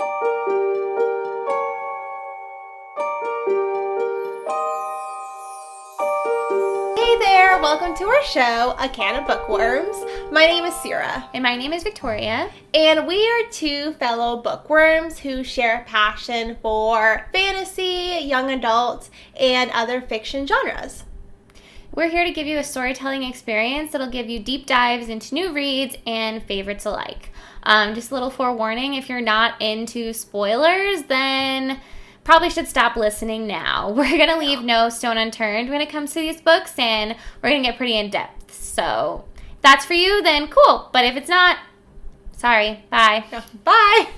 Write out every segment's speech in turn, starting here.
Hey there, welcome to our show, A Can of Bookworms. My name is Sarah. And my name is Victoria. And we are two fellow bookworms who share a passion for fantasy, young adult, and other fiction genres. We're here to give you a storytelling experience that'll give you deep dives into new reads and favorites alike. Just a little forewarning, if you're not into spoilers, then probably should stop listening now. We're going to leave no stone unturned when it comes to these books, and we're going to get pretty in-depth. So if that's for you, then cool. But if it's not, sorry. Bye. Bye.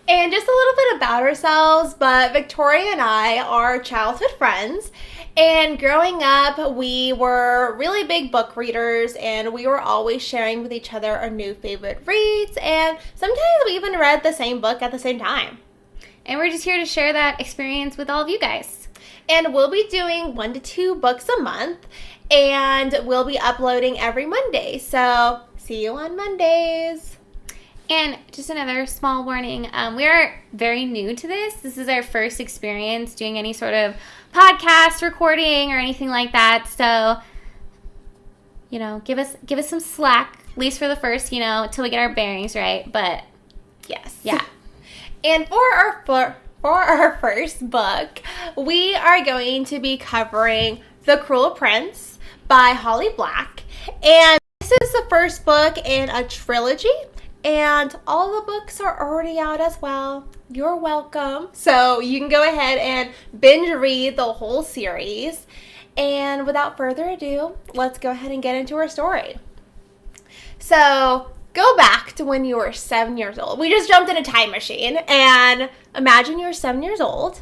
And just a little bit about ourselves, but Victoria and I are childhood friends. And growing up, we were really big book readers, and we were always sharing with each other our new favorite reads, and sometimes we even read the same book at the same time. And we're just here to share that experience with all of you guys. And we'll be doing 1 to 2 books a month, and we'll be uploading every Monday. So see you on Mondays. And just another small warning, we are very new to this. This is our first experience doing any sort of podcast recording or anything like that. So, give us some slack, at least for the first, till we get our bearings right. But yes. Yeah. And for our first book, we are going to be covering The Cruel Prince by Holly Black. And this is the first book in a trilogy, and all the books are already out as well. You're welcome. So you can go ahead and binge read the whole series. And without further ado, let's go ahead and get into our story. So go back to when you were 7 years old. We just jumped in a time machine, and imagine you were 7 years old,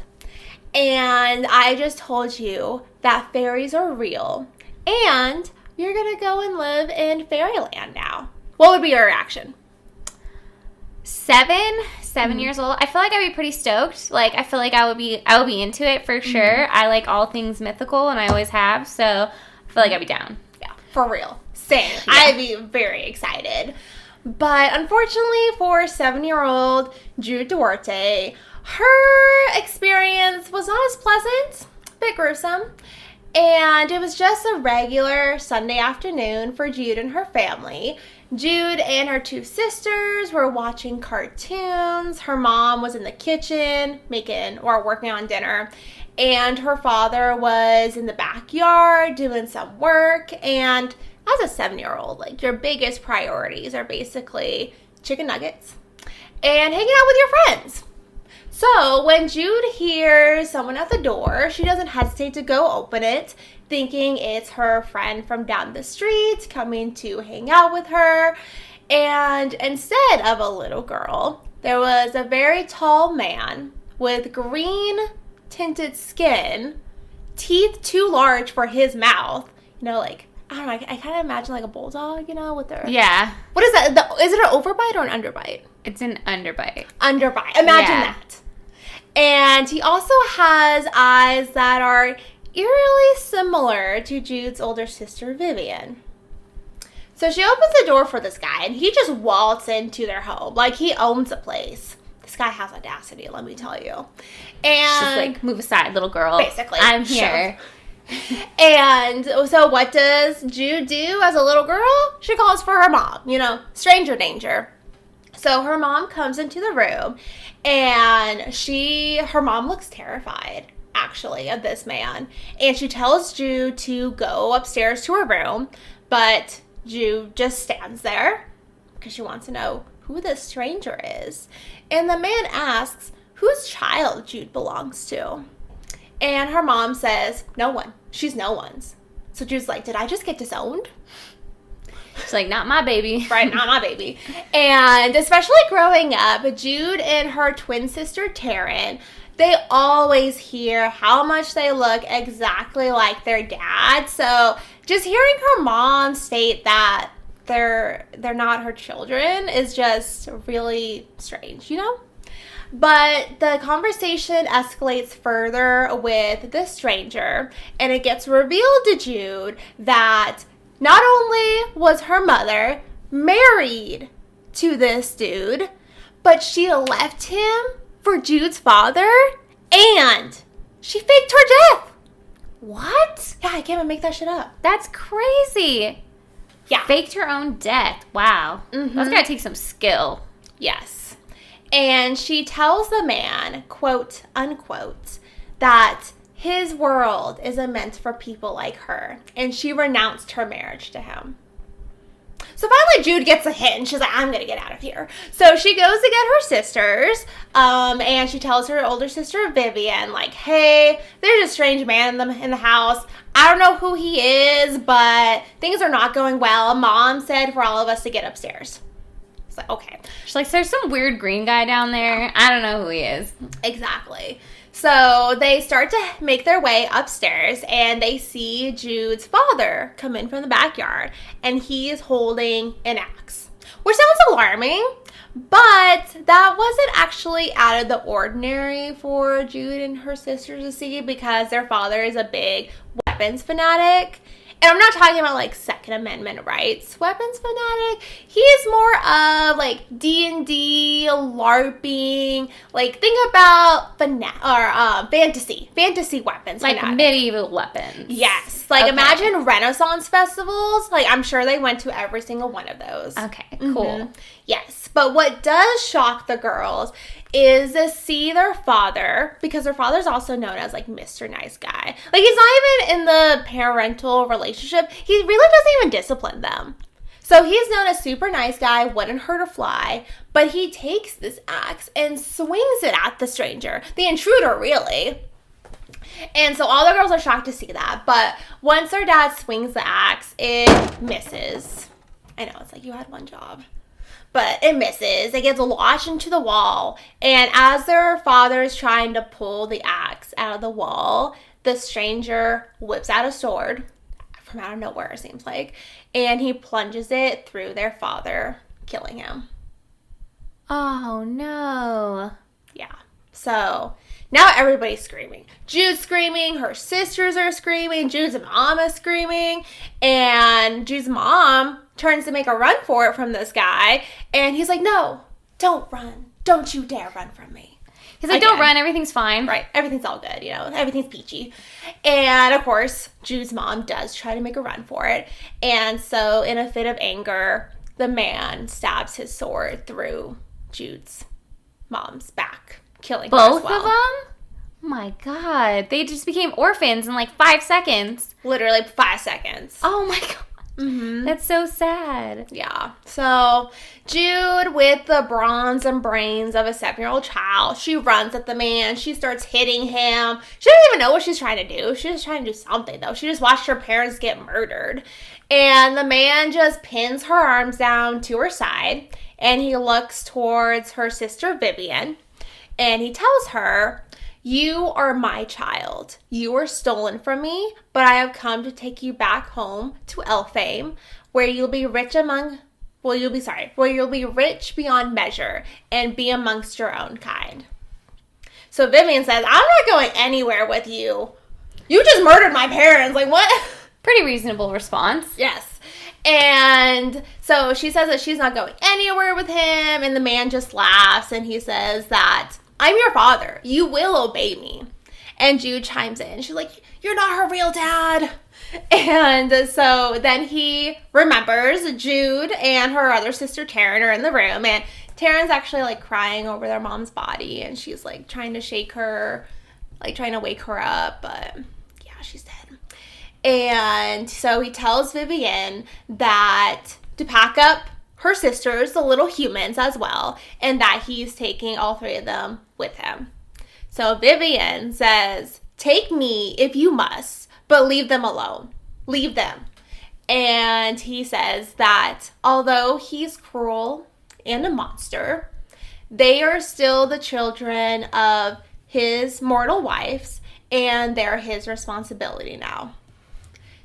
and I just told you that fairies are real, and you're going to go and live in Faerieland now. What would be your reaction? 7 years old. I feel like I'd be pretty stoked. Like, I feel like I would be into it for sure. I like all things mythical, and I always have, so I feel like I'd be down. Yeah, for real. Same. Yeah. I'd be very excited. But unfortunately for 7-year-old Jude Duarte, her experience was not as pleasant, a bit gruesome, and it was just a regular Sunday afternoon for Jude and her family. Jude and her 2 sisters were watching cartoons. Her mom was in the kitchen working on dinner, and her father was in the backyard doing some work. And as a 7-year-old, like, your biggest priorities are basically chicken nuggets and hanging out with your friends. So when Jude hears someone at the door, she doesn't hesitate to go open it, thinking it's her friend from down the street coming to hang out with her. And instead of a little girl, there was a very tall man with green tinted skin, teeth too large for his mouth, I don't know, I kind of imagine like a bulldog, with their... Yeah. What is that? Is it an overbite or an underbite? It's an underbite. Underbite. Imagine that. And he also has eyes that are eerily similar to Jude's older sister, Vivian. So she opens the door for this guy, and he just waltzes into their home. Like, he owns the place. This guy has audacity, let me tell you. And she's like, move aside, little girl. Basically. I'm here. Sure. And so what does Jude do as a little girl? She calls for her mom, stranger danger. So her mom comes into the room, and her mom looks terrified, actually, of this man. And she tells Jude to go upstairs to her room, but Jude just stands there because she wants to know who this stranger is. And the man asks whose child Jude belongs to. And her mom says, no one. She's no one's. So Jude's like, did I just get disowned? She's like, not my baby. Right, not my baby. And especially growing up, Jude and her twin sister, Taryn, they always hear how much they look exactly like their dad. So just hearing her mom state that they're not her children is just really strange, But the conversation escalates further with this stranger, and it gets revealed to Jude that not only was her mother married to this dude, but she left him for Jude's father, and she faked her death. What? Yeah, I can't even make that shit up. That's crazy. Yeah. Faked her own death. Wow. Mhm. That's gotta take some skill. Yes. And she tells the man, quote, unquote, that his world isn't meant for people like her. And she renounced her marriage to him. So finally Jude gets a hit and she's like, I'm going to get out of here. So she goes to get her sisters and she tells her older sister Vivian, like, hey, there's a strange man in the house. I don't know who he is, but things are not going well. Mom said for all of us to get upstairs. It's like, okay. She's like, there's some weird green guy down there. I don't know who he is. Exactly. So they start to make their way upstairs and they see Jude's father come in from the backyard and he is holding an axe, which sounds alarming, but that wasn't actually out of the ordinary for Jude and her sisters to see because their father is a big weapons fanatic. And I'm not talking about like Second Amendment rights, weapons fanatic. He's more of like D&D, LARPing. Like think about fantasy weapons, Like fanatic. medieval weapons. Yes, like Okay. imagine Renaissance festivals. Like I'm sure they went to every single one of those. Okay, cool. Mhm. Yes, but what does shock the girls is to see their father, because their father's also known as like Mr. Nice Guy. Like he's not even in the parental relationship. He really doesn't even discipline them. So he's known as super nice guy, wouldn't hurt a fly, but he takes this axe and swings it at the stranger, the intruder really. And so all the girls are shocked to see that, but once their dad swings the axe, it misses. I know, it's like you had one job. But it misses. It gets lodged into the wall. And as their father is trying to pull the axe out of the wall, the stranger whips out a sword from out of nowhere, it seems like. And he plunges it through their father, killing him. Oh, no. Yeah. So now everybody's screaming. Jude's screaming. Her sisters are screaming. Jude's mom is screaming. And Jude's mom turns to make a run for it from this guy. And he's like, no, don't run. Don't you dare run from me. He's like, don't run. Everything's fine. Right. Everything's all good. You know, everything's peachy. And of course, Jude's mom does try to make a run for it. And so in a fit of anger, the man stabs his sword through Jude's mom's back, killing her Both as well. of them? Oh my God. They just became orphans in like 5 seconds. Literally 5 seconds. Oh my God. Mm-hmm. That's so sad. Yeah. So Jude, with the bronze and brains of a 7-year-old child, she runs at the man. She starts hitting him. She doesn't even know what she's trying to do. She's just trying to do something, though. She just watched her parents get murdered. And the man just pins her arms down to her side. And he looks towards her sister, Vivian. And he tells her, you are my child. You were stolen from me, but I have come to take you back home to Elfame, where you'll be rich where you'll be rich beyond measure and be amongst your own kind. So Vivian says, I'm not going anywhere with you. You just murdered my parents. Like, what? Pretty reasonable response. Yes. And so she says that she's not going anywhere with him, and the man just laughs, and he says that, I'm your father. You will obey me. And Jude chimes in. She's like, you're not her real dad. And so then he remembers Jude and her other sister Taryn are in the room. And Taryn's actually like crying over their mom's body. And she's like trying to shake her, like trying to wake her up. But yeah, she's dead. And so he tells Vivian that to pack up her sisters, the little humans as well, and that he's taking all 3 of them with him. So Vivian says, take me if you must, but leave them alone. Leave them. And he says that although he's cruel and a monster, they are still the children of his mortal wives, and they're his responsibility now.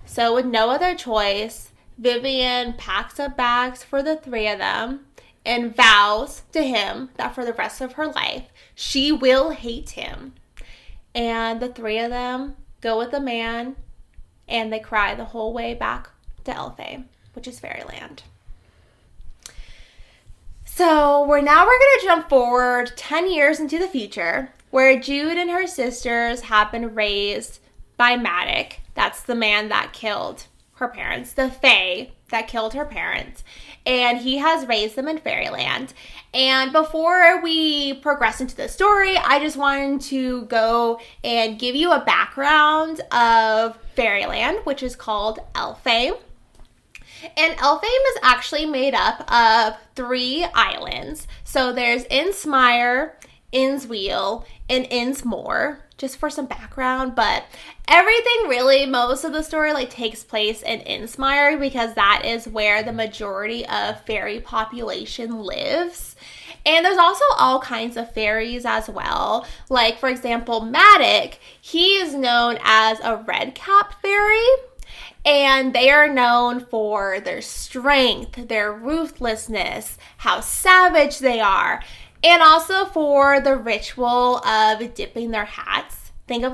So with no other choice, Vivian packs up bags for the 3 of them and vows to him that for the rest of her life, she will hate him. And the 3 of them go with the man, and they cry the whole way back to Elfame, which is Faerieland. So we're going to jump forward 10 years into the future, where Jude and her sisters have been raised by Maddox. That's the man that killed her parents, the Fae that killed her parents. And he has raised them in Faerieland. And before we progress into the story, I just wanted to go and give you a background of Faerieland, which is called Elfame. And Elfame is actually made up of 3 islands. So there's Insmire, Innsweiler, and Innsmore, just for some background. But everything really, most of the story takes place in Insmire because that is where the majority of fairy population lives. And there's also all kinds of fairies as well. Like, for example, Maddox, he is known as a red cap fairy. And they are known for their strength, their ruthlessness, how savage they are, and also for the ritual of dipping their hats. Think of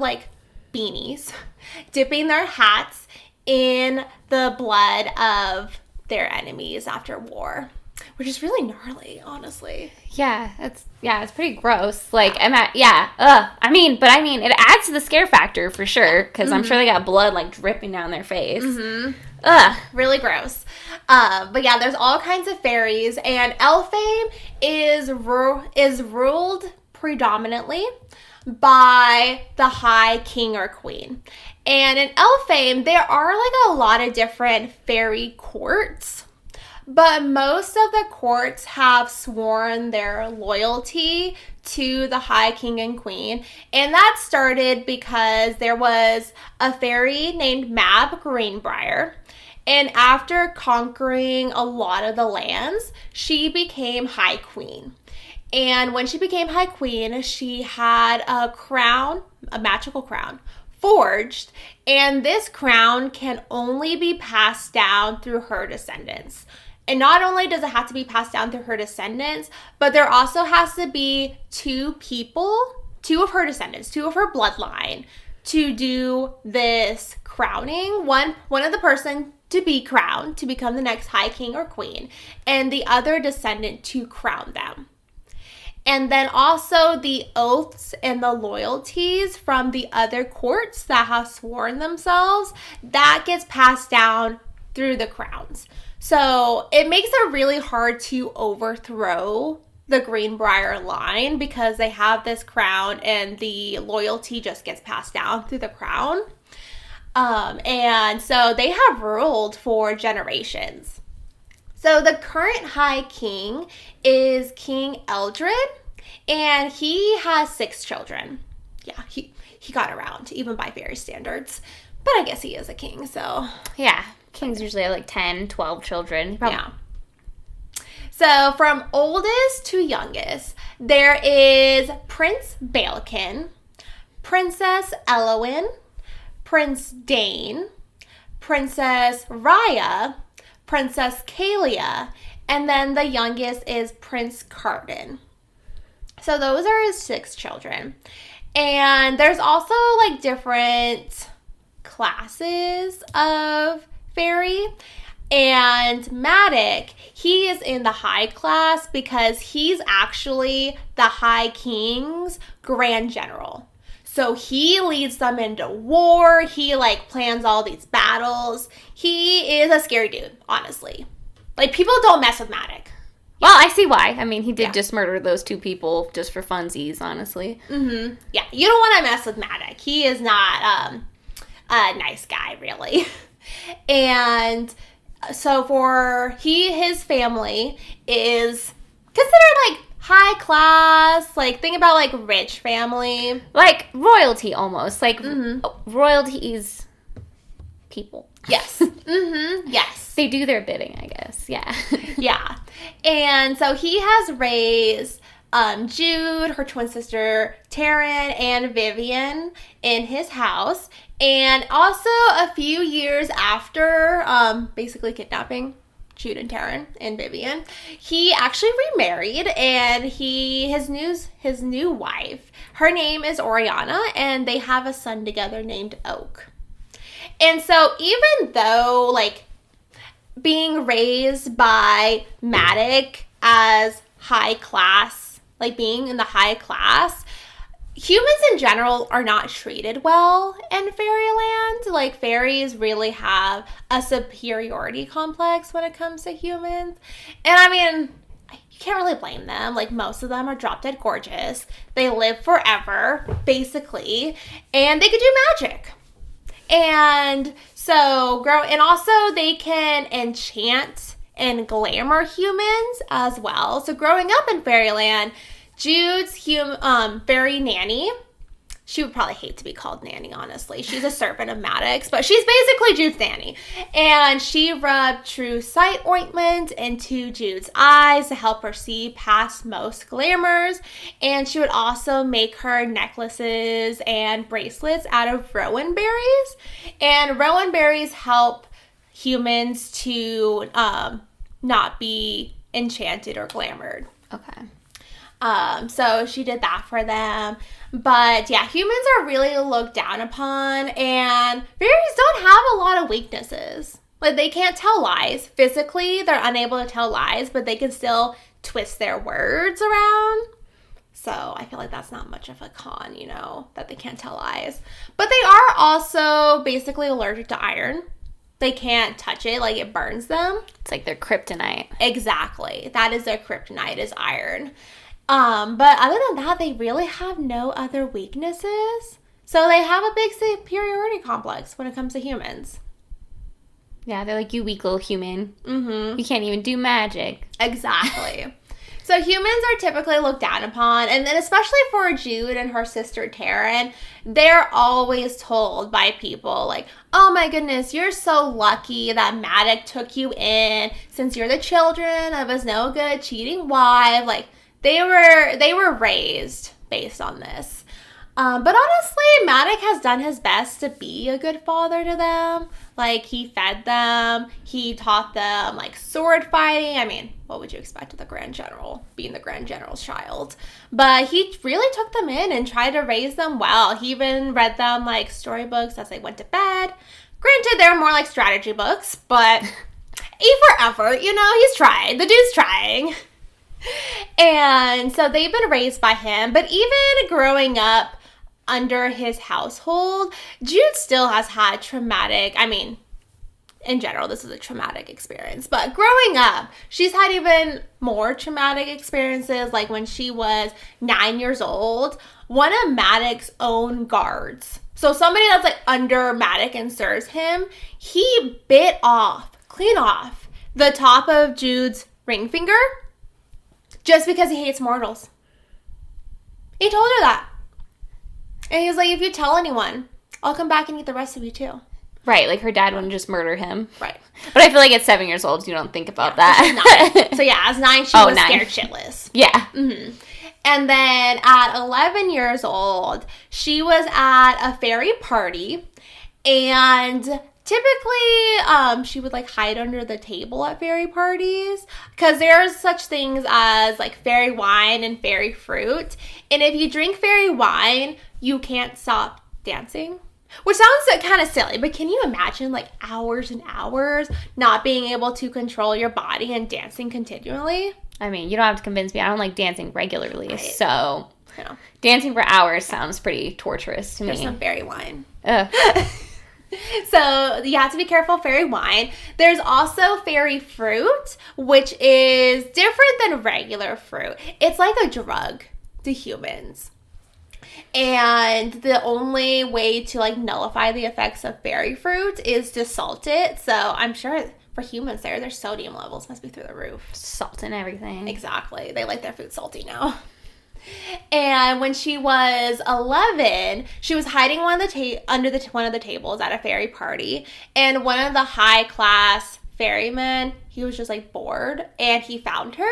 beanies. Dipping their hats in the blood of their enemies after war, which is really gnarly, honestly. Yeah, it's pretty gross. It adds to the scare factor for sure, because I'm sure they got blood dripping down their face. Really gross. But yeah, there's all kinds of fairies, and Elfame is ruled predominantly by the High King or Queen. And in Elfame, there are a lot of different fairy courts. But most of the courts have sworn their loyalty to the High King and Queen. And that started because there was a fairy named Mab Greenbrier. And after conquering a lot of the lands, she became High Queen. And when she became High Queen, she had a crown, a magical crown, forged. And this crown can only be passed down through her descendants. And not only does it have to be passed down through her descendants, but there also has to be 2 people, 2 of her descendants, 2 of her bloodline, to do this crowning. One of the person to be crowned, to become the next High King or Queen, and the other descendant to crown them. And then also the oaths and the loyalties from the other courts that have sworn themselves, that gets passed down through the crowns. So it makes it really hard to overthrow the Greenbrier line because they have this crown and the loyalty just gets passed down through the crown. And so they have ruled for generations. So the current High King is King Eldred, and he has 6 children. Yeah, he got around, even by fairy standards. But I guess he is a king, so. Yeah. Kings usually have 10, 12 children. Yeah. So from oldest to youngest, there is Prince Balekin, Princess Elowin, Prince Dane, Princess Raya, Princess Kalia, and then the youngest is Prince Carden. So those are his 6 children. And there's also different classes of fairy, and Maddox, he is in the high class because he's actually the High King's Grand General. So he leads them into war. He plans all these battles. He is a scary dude, honestly. People don't mess with Maddox. Well, I see why. He did just murder those 2 people just for funsies, honestly. Mm-hmm. Yeah, you don't want to mess with Maddox. He is not a nice guy, really. And so his family is considered high class, think about rich family. Royalty almost. Royalty's people. Yes. Mm-hmm. Yes. They do their bidding, I guess. Yeah. Yeah. And so he has raised Jude, her twin sister Taryn, and Vivian in his house. And also a few years after basically kidnapping Jude and Taryn and Vivian, he actually remarried, and his new wife, her name is Oriana, and they have a son together named Oak. And so even though being raised by Maddox as high class, like being in the high class, humans in general are not treated well in Faerieland. Like, fairies really have a superiority complex when it comes to humans. And I mean, you can't really blame them. Like, most of them are drop dead gorgeous. They live forever, basically, and they can do magic. And so, and also they can enchant and glamour humans as well. So growing up in Faerieland, Jude's fairy nanny, she would probably hate to be called nanny, honestly. She's a servant of Maddox, but she's basically Jude's nanny. And she rubbed true sight ointment into Jude's eyes to help her see past most glamours. And she would also make her necklaces and bracelets out of rowan berries. And rowan berries help humans to not be enchanted or glamored. Okay. So she did that for them. But yeah, humans are really looked down upon, and fairies don't have a lot of weaknesses. Like, they can't tell lies. Physically, they're unable to tell lies, but they can still twist their words around. So I feel like that's not much of a con, you know, that they can't tell lies. But they are also basically allergic to iron. They can't touch it, like it burns them. It's like their kryptonite. Exactly. That is their kryptonite, is iron. But other than that, they really have no other weaknesses. So they have a big superiority complex when it comes to humans. Yeah, they're like, you weak little human. Mm-hmm. You can't even do magic. Exactly. So humans are typically looked down upon, and then especially for Jude and her sister Taryn, they're always told by people like, oh my goodness, you're so lucky that Maddox took you in since you're the children of his no good cheating wife. Like, they were raised based on this. But honestly, Maddox has done his best to be a good father to them. Like, he fed them. He taught them, like, sword fighting. I mean, what would you expect of the Grand General, being the Grand General's child? But he really took them in and tried to raise them well. He even read them, like, storybooks as they went to bed. Granted, they're more like strategy books, but E for effort, you know, he's tried. The dude's trying. And so they've been raised by him. But even growing up under his household, Jude still has had traumatic, I mean, in general, this is a traumatic experience. But growing up, she's had even more traumatic experiences. Like when she was 9 years old, one of Maddox's own guards, so somebody that's like under Maddox and serves him, he bit off, clean off, the top of Jude's ring finger just because he hates mortals. He told her that. And he was like, if you tell anyone, I'll come back and eat the rest of you too. Right, like her dad wouldn't just murder him. Right. But I feel like at 7 years old, you don't think about that. So yeah, as 9, she was 9. scared shitless. Yeah. Mm-hmm. And then at 11 years old, she was at a fairy party, and typically she would like hide under the table at fairy parties because there's such things as like fairy wine and fairy fruit. And if you drink fairy wine, you can't stop dancing. Which sounds kind of silly, but can you imagine like hours and hours not being able to control your body and dancing continually? I mean, you don't have to convince me. I don't like dancing regularly, Right. So You know, dancing for hours sounds pretty torturous to me. there's some fairy wine. Ugh. So you have to be careful of fairy wine. There's also fairy fruit, which is different than regular fruit. It's like a drug to humans. And the only way to like nullify the effects of fairy fruit is to salt it. So I'm sure for humans their sodium levels must be through the roof. Salt and everything. Exactly. They like their food salty now. And when she was 11, she was hiding under one of the tables at a fairy party. And one of the high-class ferrymen, he was just like bored, and he found her.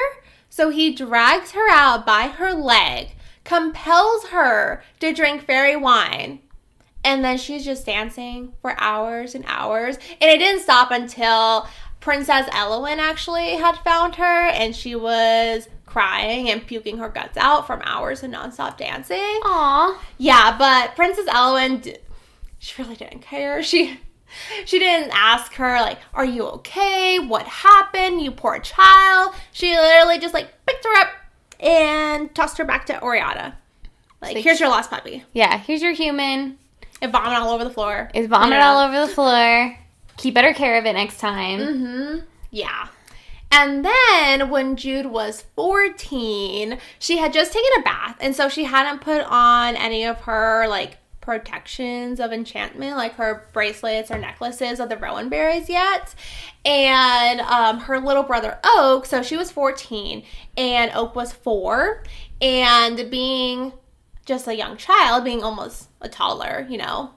So he drags her out by her leg, compels her to drink fairy wine, and then she's just dancing for hours and hours. And it didn't stop until Princess Elowyn actually had found her, and she was crying and puking her guts out from hours of nonstop dancing. Aw. Yeah, but Princess Elowyn, she really didn't care. She didn't ask her, like, are you okay? What happened? You poor child. She literally just, like, picked her up, and tossed her back to Oriana. Like, here's your lost puppy. Yeah, here's your human. It vomited all over the floor. It's vomited all over the floor. Keep better care of it next time. Mm-hmm. Yeah. And then when Jude was 14, she had just taken a bath. And so she hadn't put on any of her, like, protections of enchantment, like her bracelets or necklaces of the rowan berries yet. And her little brother, Oak, so she was 14, and Oak was 4. And being just a young child, being almost a toddler, you know,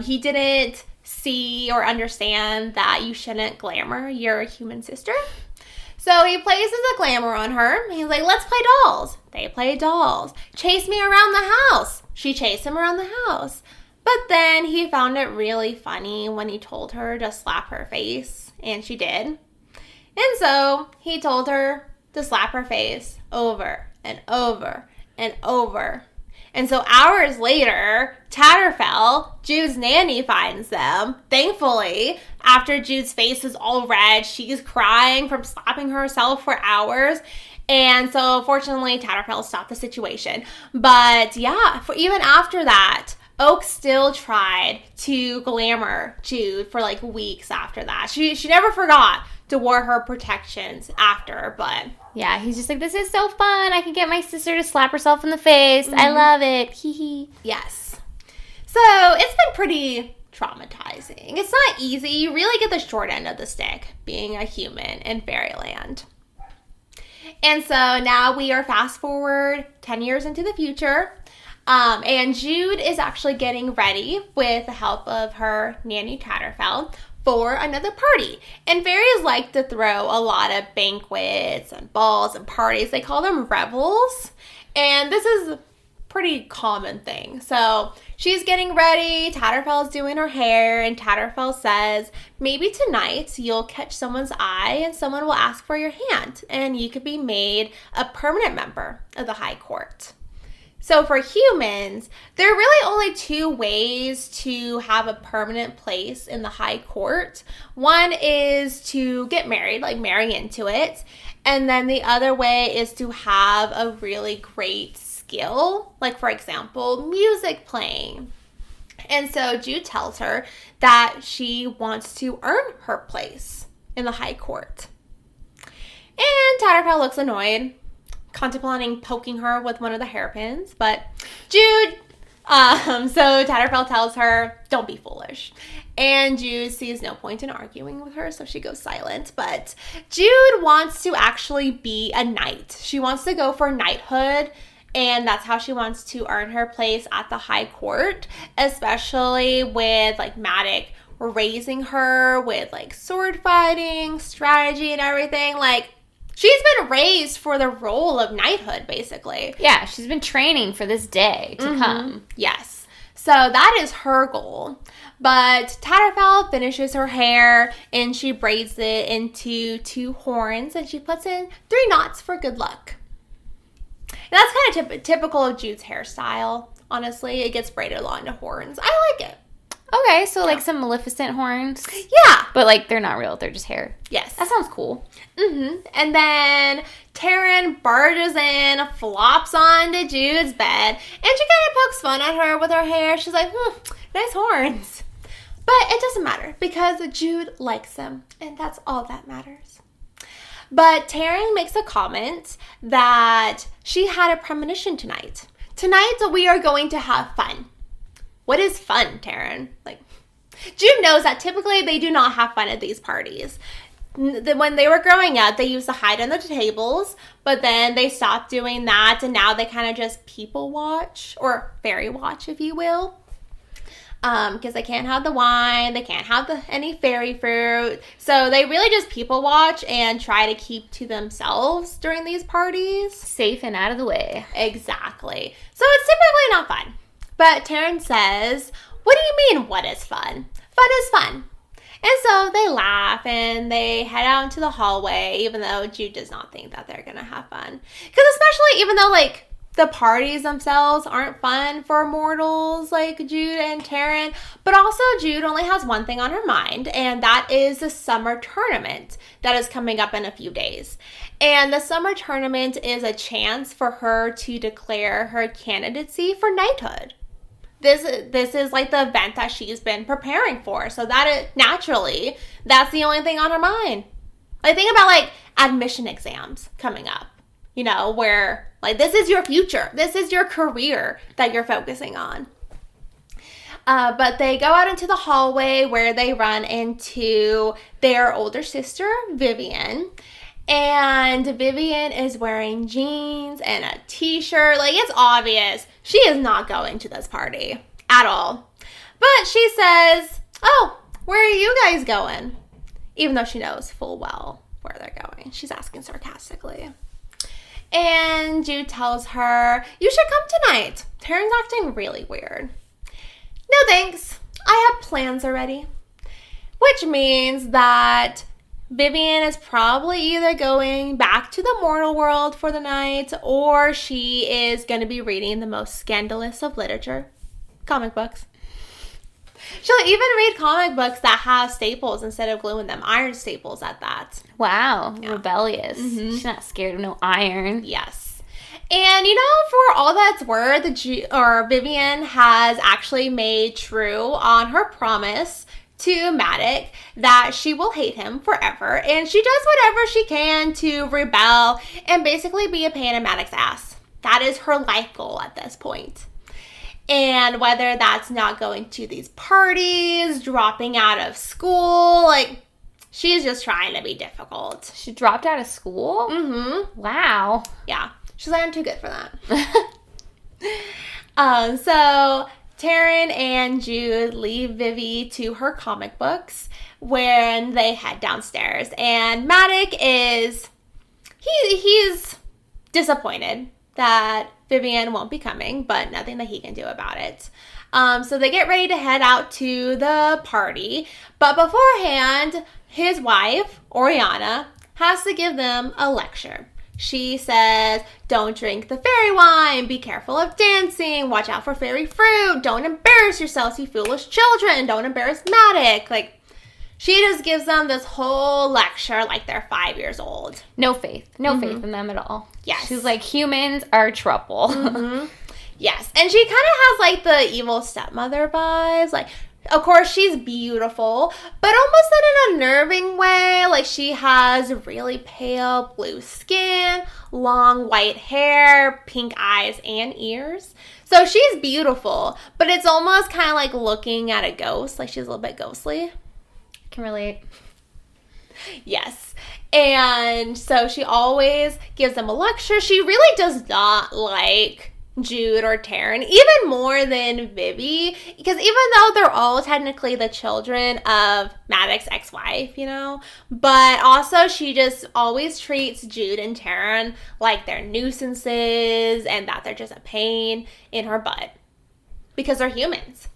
he didn't see or understand that you shouldn't glamour your human sister. So he places a glamour on her. He's like, let's play dolls. They play dolls. Chase me around the house. She chased him around the house. But then he found it really funny when he told her to slap her face, and she did. And so he told her to slap her face over and over and over. And so hours later, Tatterfell, Jude's nanny, finds them. Thankfully, after Jude's face is all red, she's crying from slapping herself for hours. And so, fortunately, Tatterfell stopped the situation. But yeah, even after that, Oak still tried to glamour Jude for like weeks after that. She never forgot to wear her protections after, but... Yeah, he's just like, this is so fun. I can get my sister to slap herself in the face. I love it. Hee hee. Yes. So, it's been pretty traumatizing. It's not easy. You really get the short end of the stick being a human in Faerieland. And so now we are fast forward 10 years into the future. And Jude is actually getting ready with the help of her nanny Tatterfell for another party. And fairies like to throw a lot of banquets and balls and parties. They call them revels. And this is a pretty common thing. So she's getting ready. Tatterfell's doing her hair. And Tatterfell says, maybe tonight you'll catch someone's eye and someone will ask for your hand. And you could be made a permanent member of the High Court. So for humans, there are really only 2 ways to have a permanent place in the High Court. One is to get married, like marry into it. And then the other way is to have a really great skill, like for example, music playing. And so Jude tells her that she wants to earn her place in the High Court. And Tatterfell looks annoyed, contemplating poking her with one of the hairpins, but so Tatterfell tells her, don't be foolish. And Jude sees no point in arguing with her, so she goes silent. But Jude wants to actually be a knight. She wants to go for knighthood, and that's how she wants to earn her place at the High Court, especially with like Madoc raising her with like sword fighting, strategy, and everything. Like, she's been raised for the role of knighthood, basically. Yeah, she's been training for this day to come. Yes. So that is her goal. But Tatterfell finishes her hair and she braids it into 2 horns and she puts in 3 knots for good luck. And that's kind of typical of Jude's hairstyle, honestly. It gets braided along into horns. I like it. Okay, so like some Maleficent horns. Yeah. But like they're not real, they're just hair. Yes. That sounds cool. And then Taryn barges in, flops onto Jude's bed, and she kind of pokes fun at her with her hair. She's like, nice horns. But it doesn't matter because Jude likes them, and that's all that matters. But Taryn makes a comment that she had a premonition tonight. Tonight we are going to have fun. What is fun, Taryn? Like, Jude knows that typically they do not have fun at these parties. When they were growing up, they used to hide under the tables, but then they stopped doing that, and now they kind of just people watch, or fairy watch, if you will. Because they can't have the wine, they can't have any fairy fruit, so they really just people watch and try to keep to themselves during these parties. Safe and out of the way. Exactly. So it's typically not fun. But Taryn says, what do you mean, what is fun? Fun is fun. And so they laugh and they head out into the hallway, even though Jude does not think that they're going to have fun. Because especially even though, like, the parties themselves aren't fun for mortals like Jude and Taryn, but also Jude only has one thing on her mind, and that is the summer tournament that is coming up in a few days. And the summer tournament is a chance for her to declare her candidacy for knighthood. This is like the event that she's been preparing for, so naturally, that's the only thing on her mind. Like, think about like admission exams coming up, where like this is your future, this is your career that you're focusing on. But they go out into the hallway where they run into their older sister, Vivian. And Vivian is wearing jeans and a t-shirt. Like, it's obvious she is not going to this party at all. But she says, "Oh, where are you guys going?" Even though she knows full well where they're going. She's asking sarcastically. And Jude tells her, "You should come tonight. Taryn's acting really weird." "No thanks. I have plans already." Which means that Vivian is probably either going back to the mortal world for the night, or she is going to be reading the most scandalous of literature, comic books. She'll even read comic books that have staples instead of glue in them, iron staples at that. Wow, yeah. Rebellious. Mm-hmm. She's not scared of no iron. Yes. And, for all that's worth, Vivian has actually made true on her promise to Maddox that she will hate him forever, and she does whatever she can to rebel and basically be a pain in Maddox's ass. That is her life goal at this point. And whether that's not going to these parties, dropping out of school, like, she's just trying to be difficult. She dropped out of school? Mm-hmm. Wow. Yeah. She's like, "I'm too good for that." So Taryn and Jude leave Vivi to her comic books when they head downstairs. And Maddox he's disappointed that Vivian won't be coming, but nothing that he can do about it. So they get ready to head out to the party. But beforehand, his wife, Oriana, has to give them a lecture. She says, "Don't drink the fairy wine, be careful of dancing, watch out for fairy fruit, don't embarrass yourselves, you foolish children, don't embarrass Maddox." Like, she just gives them this whole lecture like they're 5 years old. No faith. No faith in them at all. Yes. She's like, humans are trouble. Mm-hmm. Yes. And she kind of has like the evil stepmother vibes. Like, of course, she's beautiful, but almost in an unnerving way. Like, she has really pale blue skin, long white hair, pink eyes and ears. So she's beautiful, but it's almost kind of like looking at a ghost. Like, she's a little bit ghostly. Can relate. Yes. And so she always gives them a lecture. She really does not like Jude or Taryn, even more than Vivi, because even though they're all technically the children of Maddox's ex-wife, but also she just always treats Jude and Taryn like they're nuisances and that they're just a pain in her butt because they're humans.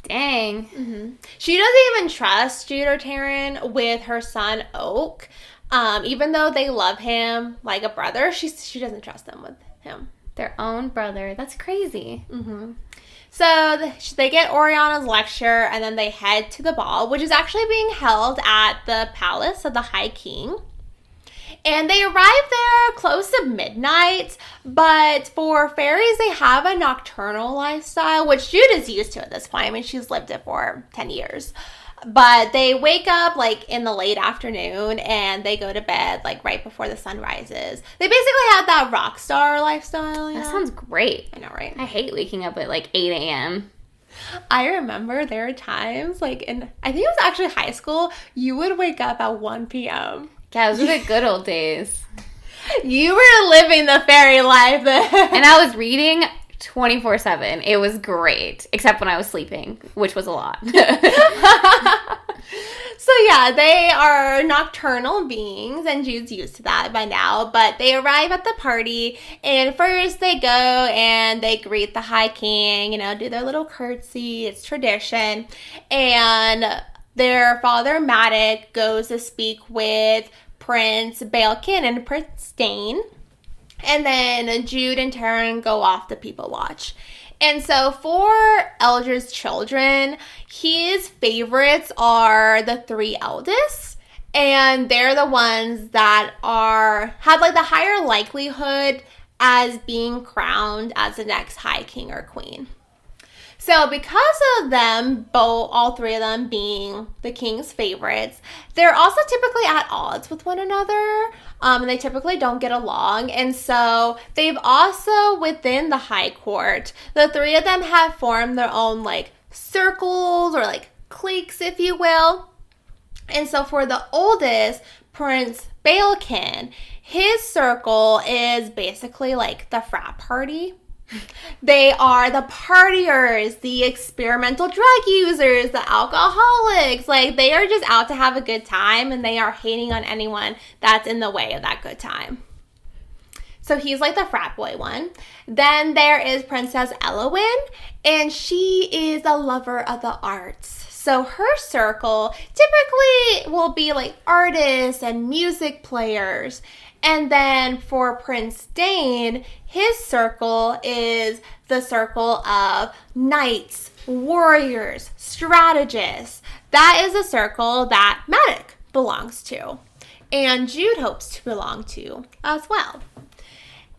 Dang. Mm-hmm. She doesn't even trust Jude or Taryn with her son Oak. Even though they love him like a brother, she doesn't trust them with him. Their own brother. That's crazy. Mm-hmm. So they get Oriana's lecture, and then they head to the ball, which is actually being held at the palace of the High King. And they arrive there close to midnight, but for fairies, they have a nocturnal lifestyle, which Jude is used to at this point. I mean, she's lived it for 10 years. But they wake up, like, in the late afternoon, and they go to bed, like, right before the sun rises. They basically have that rock star lifestyle, That sounds great. I know, right? I hate waking up at, like, 8 a.m. I remember there were times, like, I think it was actually high school, you would wake up at 1 p.m. Yeah, those were the good old days. You were living the fairy life. And I was reading 24/7. It was great, except when I was sleeping, which was a lot. So yeah, they are nocturnal beings, and Jude's used to that by now, but they arrive at the party, and first they go and they greet the High King, do their little curtsy. It's tradition. And their father, Maddox, goes to speak with Prince Baelkin and Prince Dane. And then Jude and Taryn go off to people watch. And so for Eldred's children, his favorites are the 3 eldest. And they're the ones that have like the higher likelihood as being crowned as the next High King or Queen. So because of them, all 3 of them being the king's favorites, they're also typically at odds with one another. And they typically don't get along. And so they've also, within the high court, the 3 of them have formed their own like circles or like cliques, if you will. And so for the oldest, Prince Baelkin, his circle is basically like the frat party. They are the partiers, the experimental drug users, the alcoholics. Like, they are just out to have a good time, and they are hating on anyone that's in the way of that good time. So he's like the frat boy one. Then there is Princess Elowin, and she is a lover of the arts. So her circle typically will be like artists and music players. And then for Prince Dane, his circle is the circle of knights, warriors, strategists. That is a circle that Madoc belongs to. And Jude hopes to belong to as well.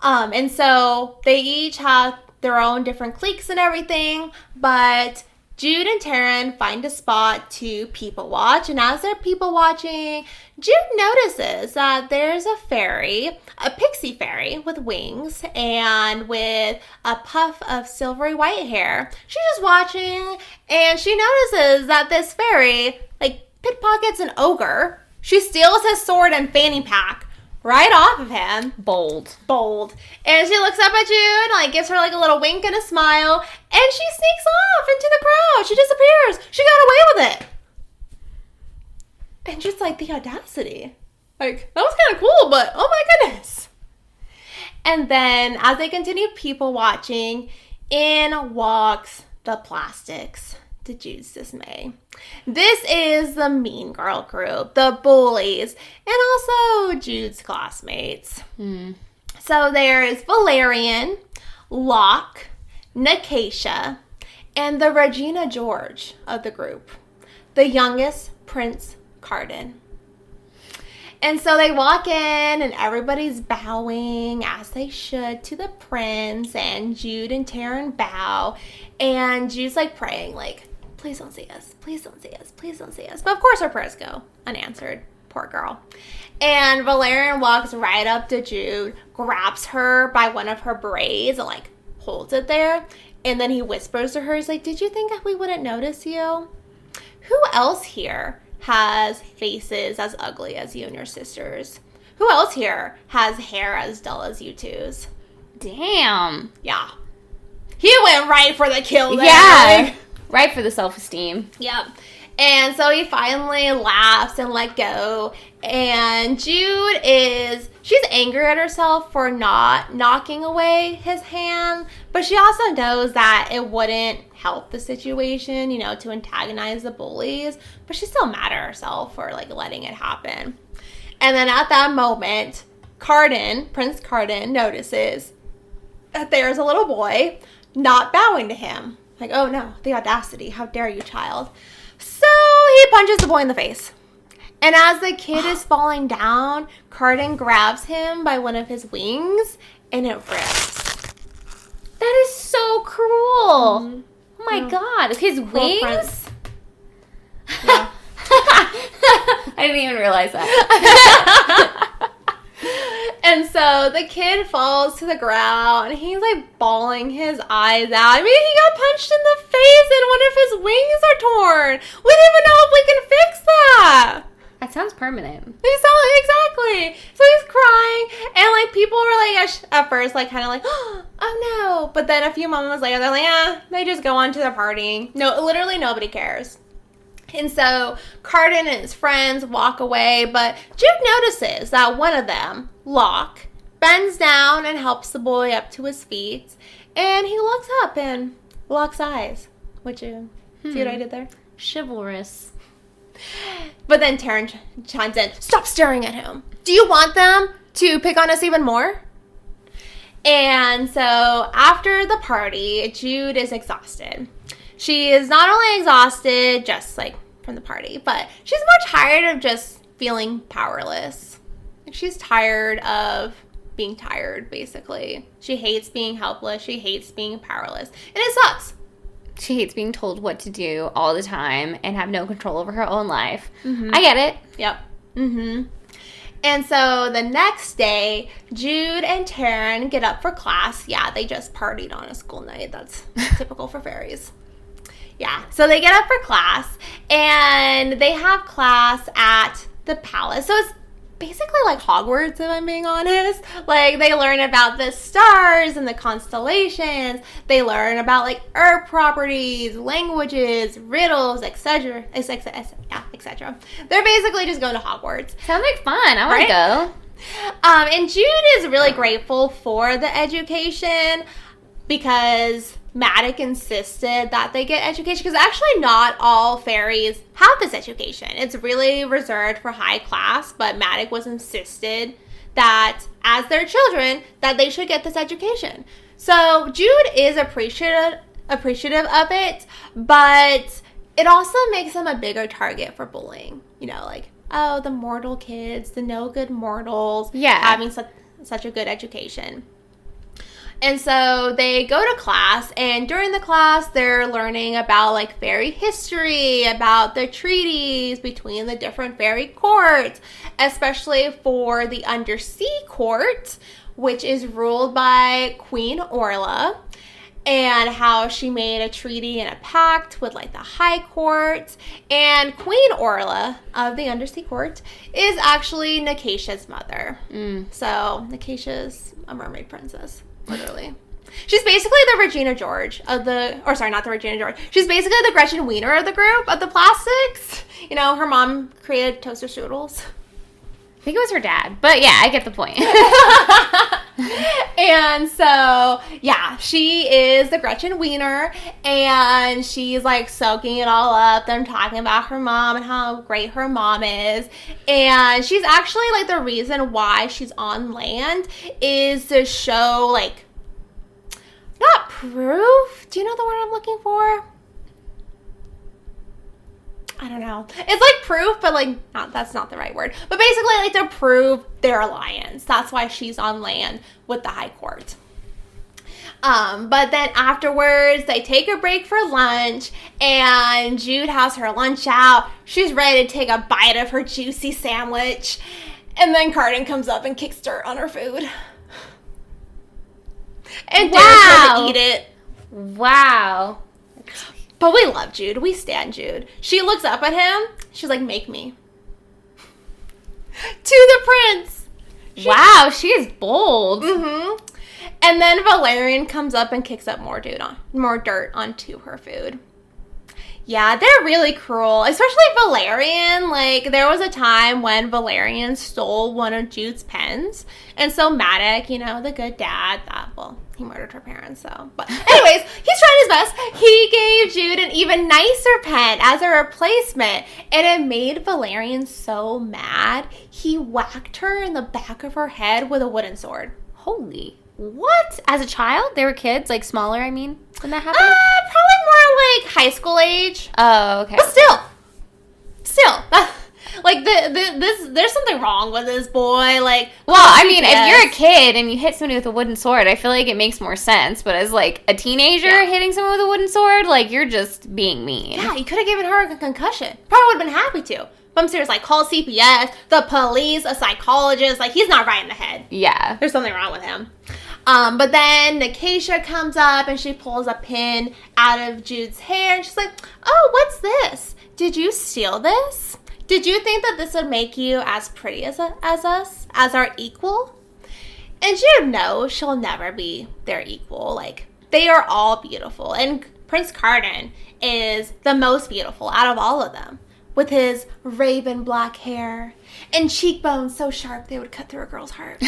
And so they each have their own different cliques and everything, but Jude and Taryn find a spot to people watch, and as they're people watching, Jude notices that there's a fairy, a pixie fairy with wings and with a puff of silvery white hair. She's just watching, and she notices that this fairy, like, pickpockets an ogre. She steals his sword and fanny pack right off of him. Bold. And she looks up at Jude, like, gives her like a little wink and a smile, and she sneaks off into the crowd. She disappears. She got away with it. And just like the audacity. Like, that was kind of cool, but oh my goodness. And then as they continue people watching, in walks the plastics. To Jude's dismay. This is the mean girl group, the bullies, and also Jude's classmates. So there's Valerian, Locke, Nicatia, and the Regina George of the group, the youngest Prince Carden. And so they walk in, and everybody's bowing, as they should, to the prince, and Jude and Taryn bow, and Jude's like praying, like, please don't see us. Please don't see us. Please don't see us. But of course her prayers go unanswered. Poor girl. And Valerian walks right up to Jude, grabs her by one of her braids and like holds it there. And then he whispers to her, he's like, did you think that we wouldn't notice you? Who else here has faces as ugly as you and your sisters? Who else here has hair as dull as you two's? Damn. Yeah. He went right for the kill there. Yeah. Like, right for the self-esteem. Yep. And so he finally laughs and let go. And Jude she's angry at herself for not knocking away his hand. But she also knows that it wouldn't help the situation, to antagonize the bullies. But she's still mad at herself for, like, letting it happen. And then at that moment, Prince Carden, notices that there's a little boy not bowing to him. Like, oh no, the audacity. How dare you, child. So he punches the boy in the face. And as the kid is falling down, Carden grabs him by one of his wings, and it rips. That is so cruel. Mm-hmm. Oh my God. His wings? Yeah. I didn't even realize that. And so the kid falls to the ground, and he's like bawling his eyes out. I mean, he got punched in the face, and one of his wings are torn. We don't even know if we can fix that. That sounds permanent. Exactly. So he's crying, and like people were like at first like kind of like, oh no, but then a few moments later they're like, they just go on to their partying. No, literally nobody cares. And so Carden and his friends walk away, but Jude notices that one of them, Locke, bends down and helps the boy up to his feet. And he looks up and locks eyes. Which, see what I did there? Chivalrous. But then Taryn chimes in, stop staring at him. Do you want them to pick on us even more? And so after the party, Jude is exhausted. She is not only exhausted just like from the party, but she's more tired of just feeling powerless. Like she's tired of being tired, basically. She hates being helpless. She hates being powerless. And it sucks. She hates being told what to do all the time and have no control over her own life. Mm-hmm. I get it. Yep. Mm-hmm. And so the next day, Jude and Taryn get up for class. Yeah, they just partied on a school night. That's typical for fairies. Yeah, so they get up for class, and they have class at the palace. So it's basically like Hogwarts, if I'm being honest. Like, they learn about the stars and the constellations. They learn about, like, herb properties, languages, riddles, etc. Yeah, etc. They're basically just going to Hogwarts. Sounds like fun. I want to go. And Jude is really grateful for the education because Matic insisted that they get education, because actually not all fairies have this education. It's really reserved for high class, but Matic was insisted that as their children that they should get this education. So Jude is appreciative of it, but it also makes them a bigger target for bullying. You know, like, oh, the mortal kids, the no good mortals, having such a good education. And so they go to class, and during the class, they're learning about, like, fairy history, about the treaties between the different fairy courts, especially for the Undersea Court, which is ruled by Queen Orla, and how she made a treaty and a pact with, like, the High Court. And Queen Orla of the Undersea Court is actually Nikasha's mother. So Nikasha's a mermaid princess. Literally. She's basically the Regina George of the, or sorry, not the Regina George. She's basically the Gretchen Wiener of the group, of the plastics. You know, her mom created toaster strudels. I think it was her dad, but yeah, I get the point. And so, yeah, she is the Gretchen Wiener, and she's, like, soaking it all up. Them talking about her mom and how great her mom is. And she's actually, like, the reason why she's on land is to show, like, not proof. Do you know the word I'm looking for? I don't know. It's like proof, but like that's not the right word. But basically, like, to prove their alliance. That's why she's on land with the High Court. But then afterwards, they take a break for lunch, and Jude has her lunch out. She's ready to take a bite of her juicy sandwich, and then Carden comes up and kicks dirt on her food. And Darren's trying to eat it. Wow. But we love Jude. We stan Jude. She looks up at him. She's like, make me. To the prince. Wow, she is bold. Mm-hmm. And then Valerian comes up and kicks up more dirt onto her food. Yeah, they're really cruel. Especially Valerian. Like, there was a time when Valerian stole one of Jude's pens. And so Matic, you know, the good dad, he murdered her parents, so. But anyways, he's trying his best. He gave Jude an even nicer pen as a replacement. And it made Valerian so mad, he whacked her in the back of her head with a wooden sword. Holy. What? As a child? They were kids? Like, smaller, I mean? When that happened? Probably more like high school age. Oh, okay. But still. Like, there's something wrong with this boy. Like, well, I mean, if you're a kid and you hit somebody with a wooden sword, I feel like it makes more sense. But as, like, a teenager hitting someone with a wooden sword, like, you're just being mean. Yeah, you could have given her a concussion. Probably would have been happy to. But I'm serious, like, call CPS, the police, a psychologist. Like, he's not right in the head. Yeah. There's something wrong with him. But then Nikasha comes up and she pulls a pin out of Jude's hair. And she's like, oh, what's this? Did you steal this? Did you think that this would make you as pretty as us, as our equal? And Jude knows she'll never be their equal. Like, they are all beautiful. And Prince Carden is the most beautiful out of all of them, with his raven black hair and cheekbones so sharp they would cut through a girl's heart.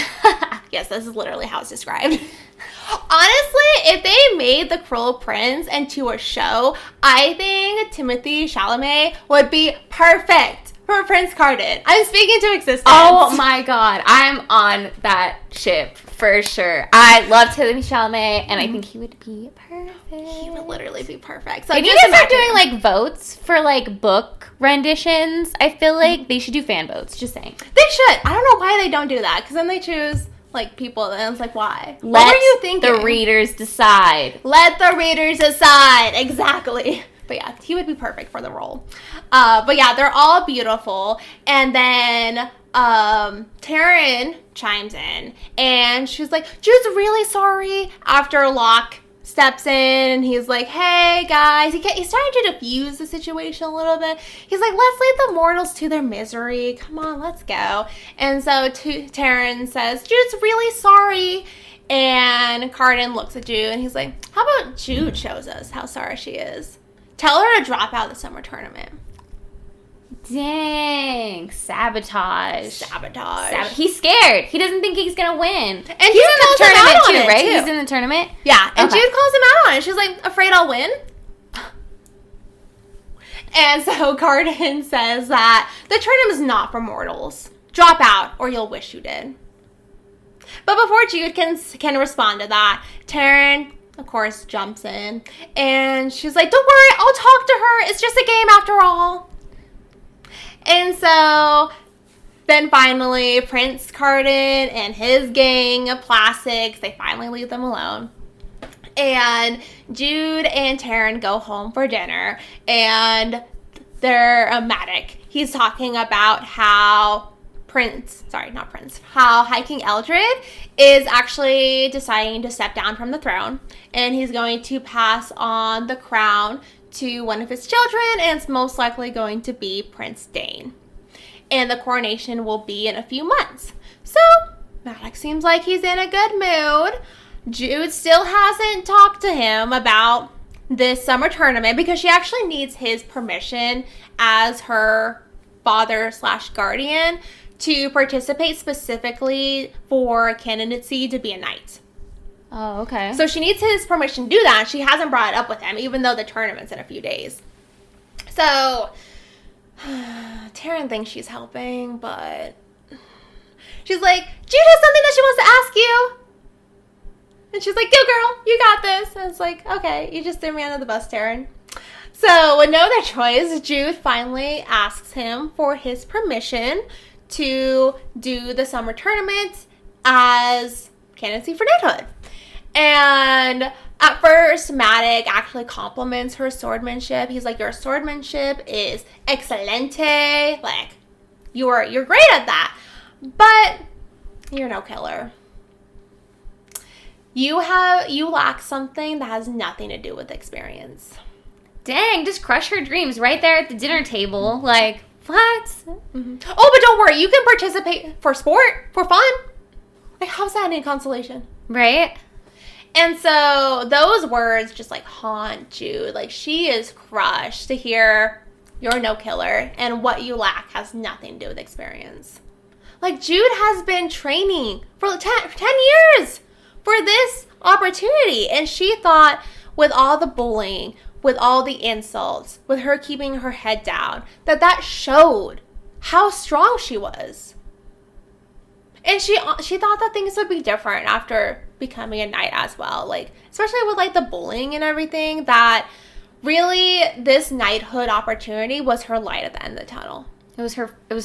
Yes, this is literally how it's described. Honestly, if they made The Cruel Prince into a show, I think Timothée Chalamet would be perfect for Prince Carden. I'm speaking to existence. Oh my god, I'm on that ship for sure. I love Timothée Chalamet, and I think he would be perfect. He would literally be perfect. So If you guys are doing like votes for like book renditions, I feel like they should do fan votes. Just saying. They should. I don't know why they don't do that, because then they choose like people, and it's like, why? Let what were you thinking? the readers decide. Let the readers decide. Exactly. But yeah, he would be perfect for the role. But yeah, they're all beautiful. And then Taryn chimes in, and she's like, Jude's really sorry. After Locke steps in, and he's like, hey guys, he's trying to diffuse the situation a little bit. He's like, let's leave the mortals to their misery. Come on, let's go. And so Taryn says, Jude's really sorry. And Carden looks at Jude, and he's like, how about Jude shows us how sorry she is? Tell her to drop out of the summer tournament. Dang, sabotage. He's scared. He doesn't think he's gonna win. And he's Jude in the calls him tournament out on too, it, right? too. He's in the tournament. Yeah, and Okay. Jude calls him out on it. She's like, afraid I'll win? And so Carden says that the tournament is not for mortals. Drop out, or you'll wish you did. But before Jude can respond to that, Taryn, of course, jumps in. And she's like, don't worry, I'll talk to her. It's just a game after all. And so then finally, Prince Carden and his gang of plastics, they finally leave them alone. And Jude and Taryn go home for dinner. And they're Matic. He's talking about how how High King Eldred is actually deciding to step down from the throne, and he's going to pass on the crown to one of his children, and it's most likely going to be Prince Dane. And the coronation will be in a few months. So, Maddox seems like he's in a good mood. Jude still hasn't talked to him about this summer tournament because she actually needs his permission as her father/guardian to participate specifically for candidacy to be a knight. Oh, okay. So she needs his permission to do that. She hasn't brought it up with him, even though the tournament's in a few days. So Taryn thinks she's helping, but she's like, Jude has something that she wants to ask you. And she's like, go girl, you got this. And it's like, okay, you just threw me under the bus, Taryn. So with no other choice, Jude finally asks him for his permission to do the summer tournament as candidacy for knighthood. And at first, Matic actually compliments her swordmanship. He's like, your swordmanship is excelente. Like, you're great at that. But you're no killer. You lack something that has nothing to do with experience. Dang, just crush her dreams right there at the dinner table. Like, what? Mm-hmm. Oh, but don't worry. You can participate for sport, for fun. Like, how's that any consolation? Right? And so those words just, like, haunt Jude. Like, she is crushed to hear you're no killer and what you lack has nothing to do with experience. Like, Jude has been training for 10 years for this opportunity. And she thought with all the bullying, with all the insults, with her keeping her head down, that showed how strong she was. And she thought that things would be different after becoming a knight as well. Like, especially with, like, the bullying and everything, that really this knighthood opportunity was her light at the end of the tunnel. It was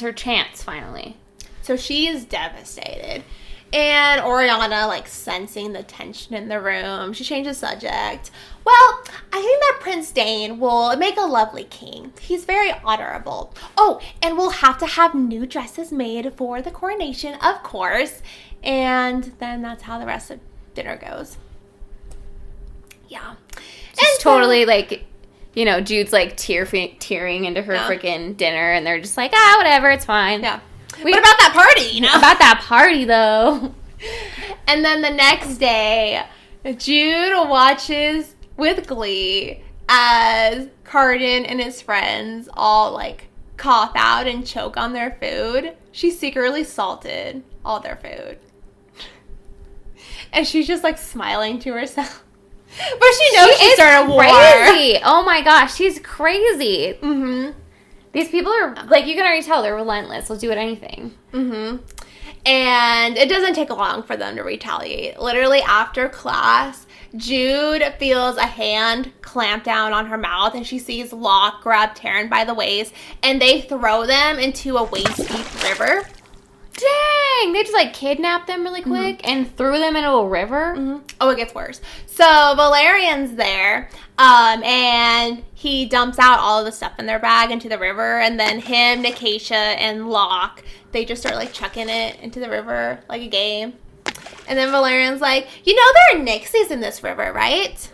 her chance, finally. So she is devastated. And Oriana, like, sensing the tension in the room, she changes subject. Well, I think that Prince Dane will make a lovely king. He's very honorable. Oh, and we'll have to have new dresses made for the coronation, of course. And then that's how the rest of dinner goes. Yeah. Just totally, like, you know, Jude's, like, tearing into her freaking dinner, and they're just like, whatever, it's fine. Yeah. What about that party, you know? About that party, though. And then the next day, Jude watches with glee as Carden and his friends all, like, cough out and choke on their food. She secretly salted all their food. And she's just, like, smiling to herself. But she knows she started a war. Crazy. Oh, my gosh. She's crazy. Mm-hmm. These people are, like, you can already tell they're relentless. They'll do it anything. Mm-hmm. And it doesn't take long for them to retaliate. Literally after class, Jude feels a hand clamp down on her mouth, and she sees Locke grab Taryn by the waist, and they throw them into a waist-deep river. Dang! They just, like, kidnapped them really quick and threw them into a river? Mm-hmm. Oh, it gets worse. So Valerian's there, and he dumps out all of the stuff in their bag into the river, and then him, Nicatia, and Locke, they just start, like, chucking it into the river like a game. And then Valerian's like, you know there are nixies in this river, right?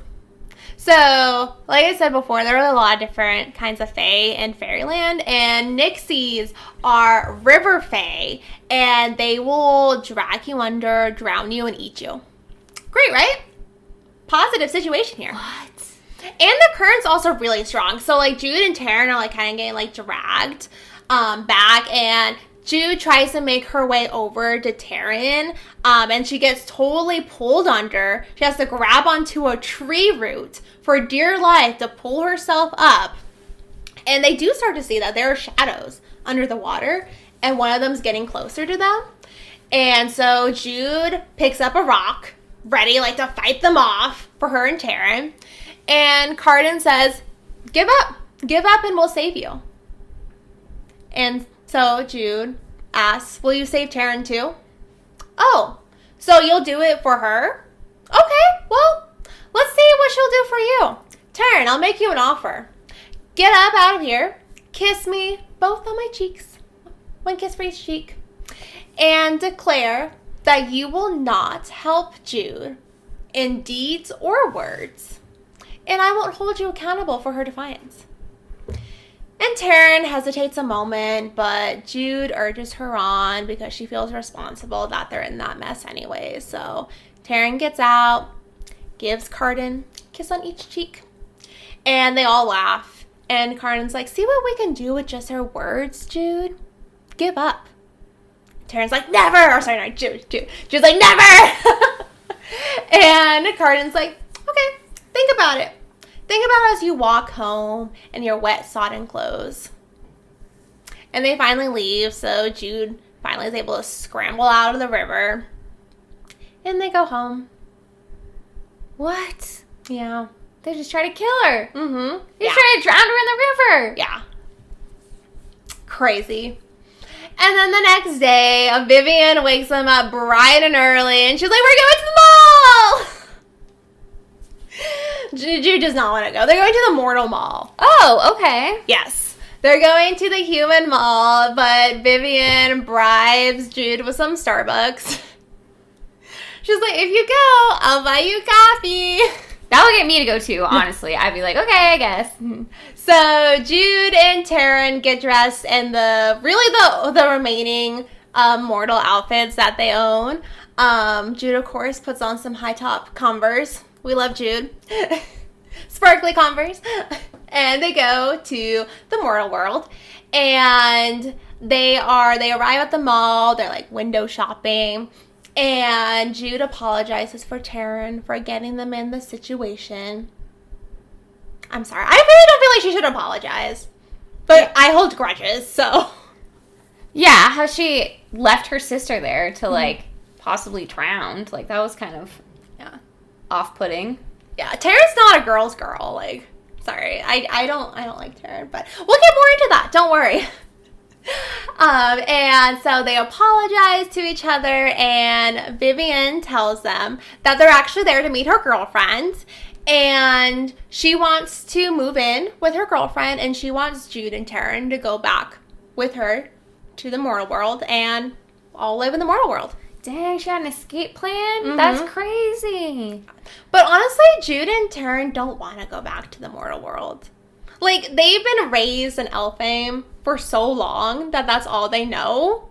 So, like I said before, there are a lot of different kinds of fae in Faerieland, and nixies are river fae, and they will drag you under, drown you, and eat you. Great, right? Positive situation here. What? And the current's also really strong. So, like, Jude and Taryn are, like, kind of getting, like, dragged back, and Jude tries to make her way over to Taryn, and she gets totally pulled under. She has to grab onto a tree root for dear life to pull herself up. And they do start to see that there are shadows under the water, and one of them's getting closer to them. And so Jude picks up a rock, ready, like, to fight them off for her and Taryn. And Carden says, give up and we'll save you. And so Jude asks, will you save Taryn too? Oh, so you'll do it for her? Okay, well, let's see what she'll do for you. Taryn, I'll make you an offer. Get up out of here, kiss me both on my cheeks, one kiss for each cheek, and declare that you will not help Jude in deeds or words, and I won't hold you accountable for her defiance. And Taryn hesitates a moment, but Jude urges her on because she feels responsible that they're in that mess anyway. So Taryn gets out, gives Carden a kiss on each cheek, and they all laugh. And Carden's like, see what we can do with just her words, Jude? Give up. Taryn's like, never! Or sorry, not Jude. Jude's like, never! And Carden's like, okay, think about it. Think about as you walk home in your wet, sodden clothes. And they finally leave, so Jude finally is able to scramble out of the river. And they go home. What? Yeah. They just try to kill her. Mm-hmm. They try to drown her in the river. Yeah. Crazy. And then the next day, Vivian wakes them up bright and early, and she's like, we're going to the mall! Jude does not want to go. They're going to the mortal mall. Oh, okay. Yes. They're going to the human mall, but Vivian bribes Jude with some Starbucks. She's like, if you go, I'll buy you coffee. That would get me to go too, honestly. I'd be like, okay, I guess. So Jude and Taryn get dressed in the remaining mortal outfits that they own. Jude, of course, puts on some high top Converse. We love Jude. Sparkly Converse. And they go to the mortal world. And they arrive at the mall. They're like window shopping. And Jude apologizes for Taryn for getting them in the situation. I'm sorry. I really don't feel like she should apologize. But yeah. I hold grudges, so. Yeah, how she left her sister there to, like, possibly drowned. Like, that was kind of off-putting. Yeah, Taryn's not a girl's girl. Like, sorry. I don't like Taryn, but we'll get more into that. Don't worry. And so they apologize to each other, and Vivian tells them that they're actually there to meet her girlfriend, and she wants to move in with her girlfriend, and she wants Jude and Taryn to go back with her to the mortal world and all live in the mortal world. Dang, she had an escape plan? Mm-hmm. That's crazy. But honestly, Jude and Taryn don't want to go back to the mortal world. Like, they've been raised in Elfhame for so long that that's all they know.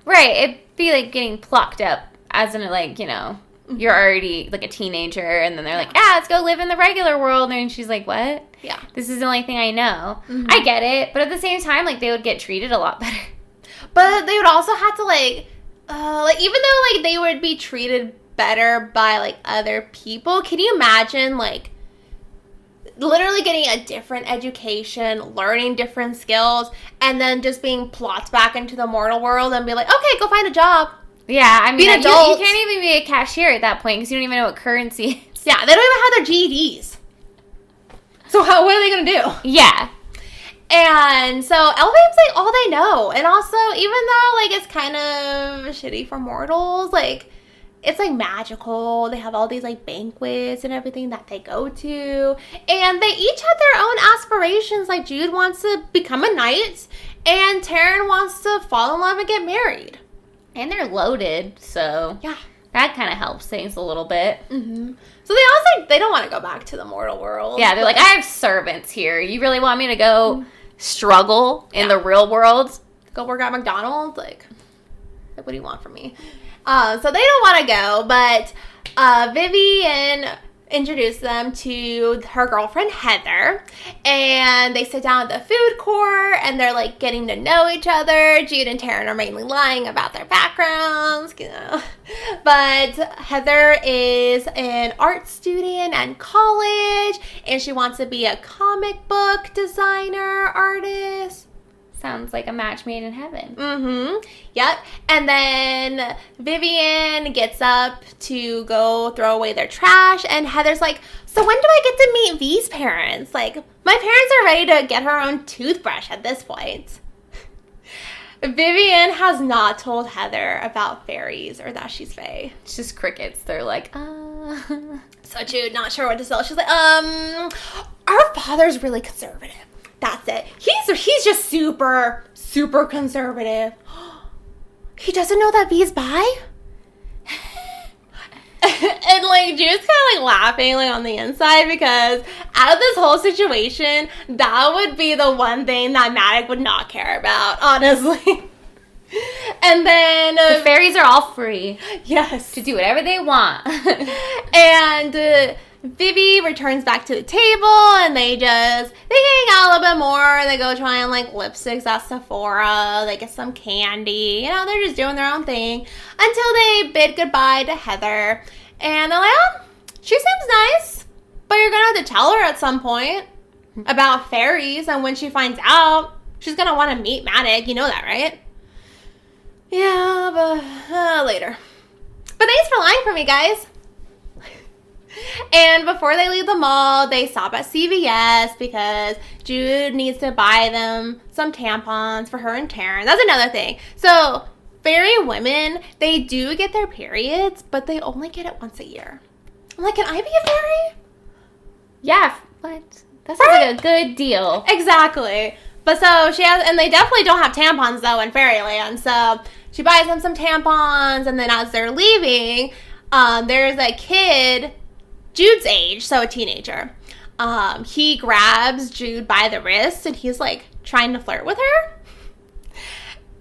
Right. It'd be like getting plucked up as in, like, you know, you're already, like, a teenager, and then they're like, let's go live in the regular world. And she's like, what? Yeah. This is the only thing I know. Mm-hmm. I get it. But at the same time, like, they would get treated a lot better. But they would also have to, like, even though, like, they would be treated better by, like, other people, can you imagine, like, literally getting a different education, learning different skills, and then just being plopped back into the mortal world and be like, okay, go find a job. Yeah, I mean, Be an you adult. can't even be a cashier at that point because you don't even know what currency is. Yeah, they don't even have their GEDs. So what are they going to do? Yeah. And so Elfame's like all they know. And also, even though like it's kind of shitty for mortals, like it's like magical. They have all these like banquets and everything that they go to. And they each have their own aspirations. Like Jude wants to become a knight and Taryn wants to fall in love and get married. And they're loaded, so Yeah. that kind of helps things a little bit. Mm-hmm. So they also they don't want to go back to the mortal world. Yeah, they're like, I have servants here. You really want me to go struggle in the real world? Go work at McDonald's? Like what do you want from me? So they don't want to go, but Vivian introduced them to her girlfriend Heather, and they sit down at the food court, and they're like getting to know each other. Jude and Taryn are mainly lying about their backgrounds, you know. But Heather is an art student at college, and she wants to be a comic book designer, artist. Sounds like a match made in heaven. Mm-hmm. Yep. And then Vivian gets up to go throw away their trash, and Heather's like, so when do I get to meet V's parents? Like, my parents are ready to get her own toothbrush at this point. Vivian has not told Heather about fairies or that she's fae. It's just crickets. They're like, So Jude, not sure what to tell. She's like, our father's really conservative. That's it. He's just super, super conservative. He doesn't know that V's bi? And like Jude's kind of like laughing like on the inside because out of this whole situation, that would be the one thing that Matic would not care about, honestly. And then the fairies are all free yes, to do whatever they want. and Vivi returns back to the table, and they hang out a little bit more. They go try on like lipsticks at Sephora. They get some candy. You know, they're just doing their own thing until they bid goodbye to Heather. And they're like, oh, she seems nice, but you're gonna have to tell her at some point about fairies. And when she finds out, she's gonna want to meet Matic. You know that, right? Yeah, but later. But thanks for lying for me, guys. And before they leave the mall, they stop at CVS because Jude needs to buy them some tampons for her and Taryn. That's another thing. So, fairy women, they do get their periods, but they only get it once a year. I'm like, can I be a fairy? Yeah, but that sounds like a good deal. Exactly. But so she has, and they definitely don't have tampons though in Faerieland. So she buys them some tampons, and then as they're leaving, there's a kid Jude's age, so a teenager. He grabs Jude by the wrist, and he's like trying to flirt with her.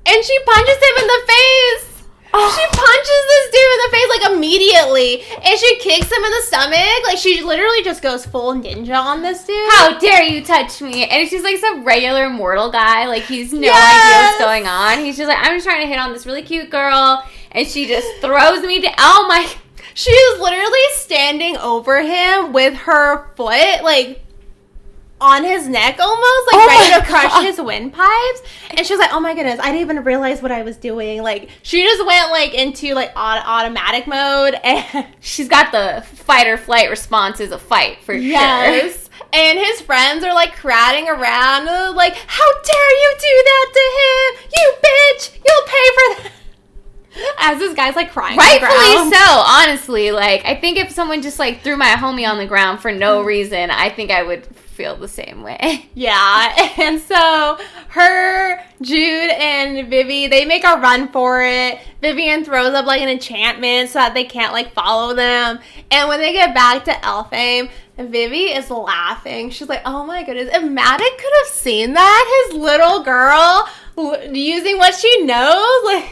And she punches him in the face. Oh. She punches this dude in the face like immediately, and she kicks him in the stomach. Like she literally just goes full ninja on this dude. How dare you touch me? And it's just like some regular mortal guy. Like he's no idea what's going on. He's just like, I'm just trying to hit on this really cute girl, and she just throws me down. Oh my. She was literally standing over him with her foot, like, on his neck almost, like, ready to crush his windpipes. And she was like, oh my goodness, I didn't even realize what I was doing. Like, she just went, like, into, like, automatic mode. And she's got the fight or flight response is a fight, for sure. And his friends are, like, crowding around, like, how dare you do that to him? You bitch! You'll pay for that. As this guy's like crying. Rightfully so, honestly. Like, I think if someone just like threw my homie on the ground for no reason, I think I would feel the same way. Yeah, and so her, Jude, and Vivi, they make a run for it. Vivian throws up like an enchantment so that they can't like follow them. And when they get back to Elfame, Vivi is laughing. She's like, oh my goodness, if Matic could have seen that, his little girl using what she knows, like,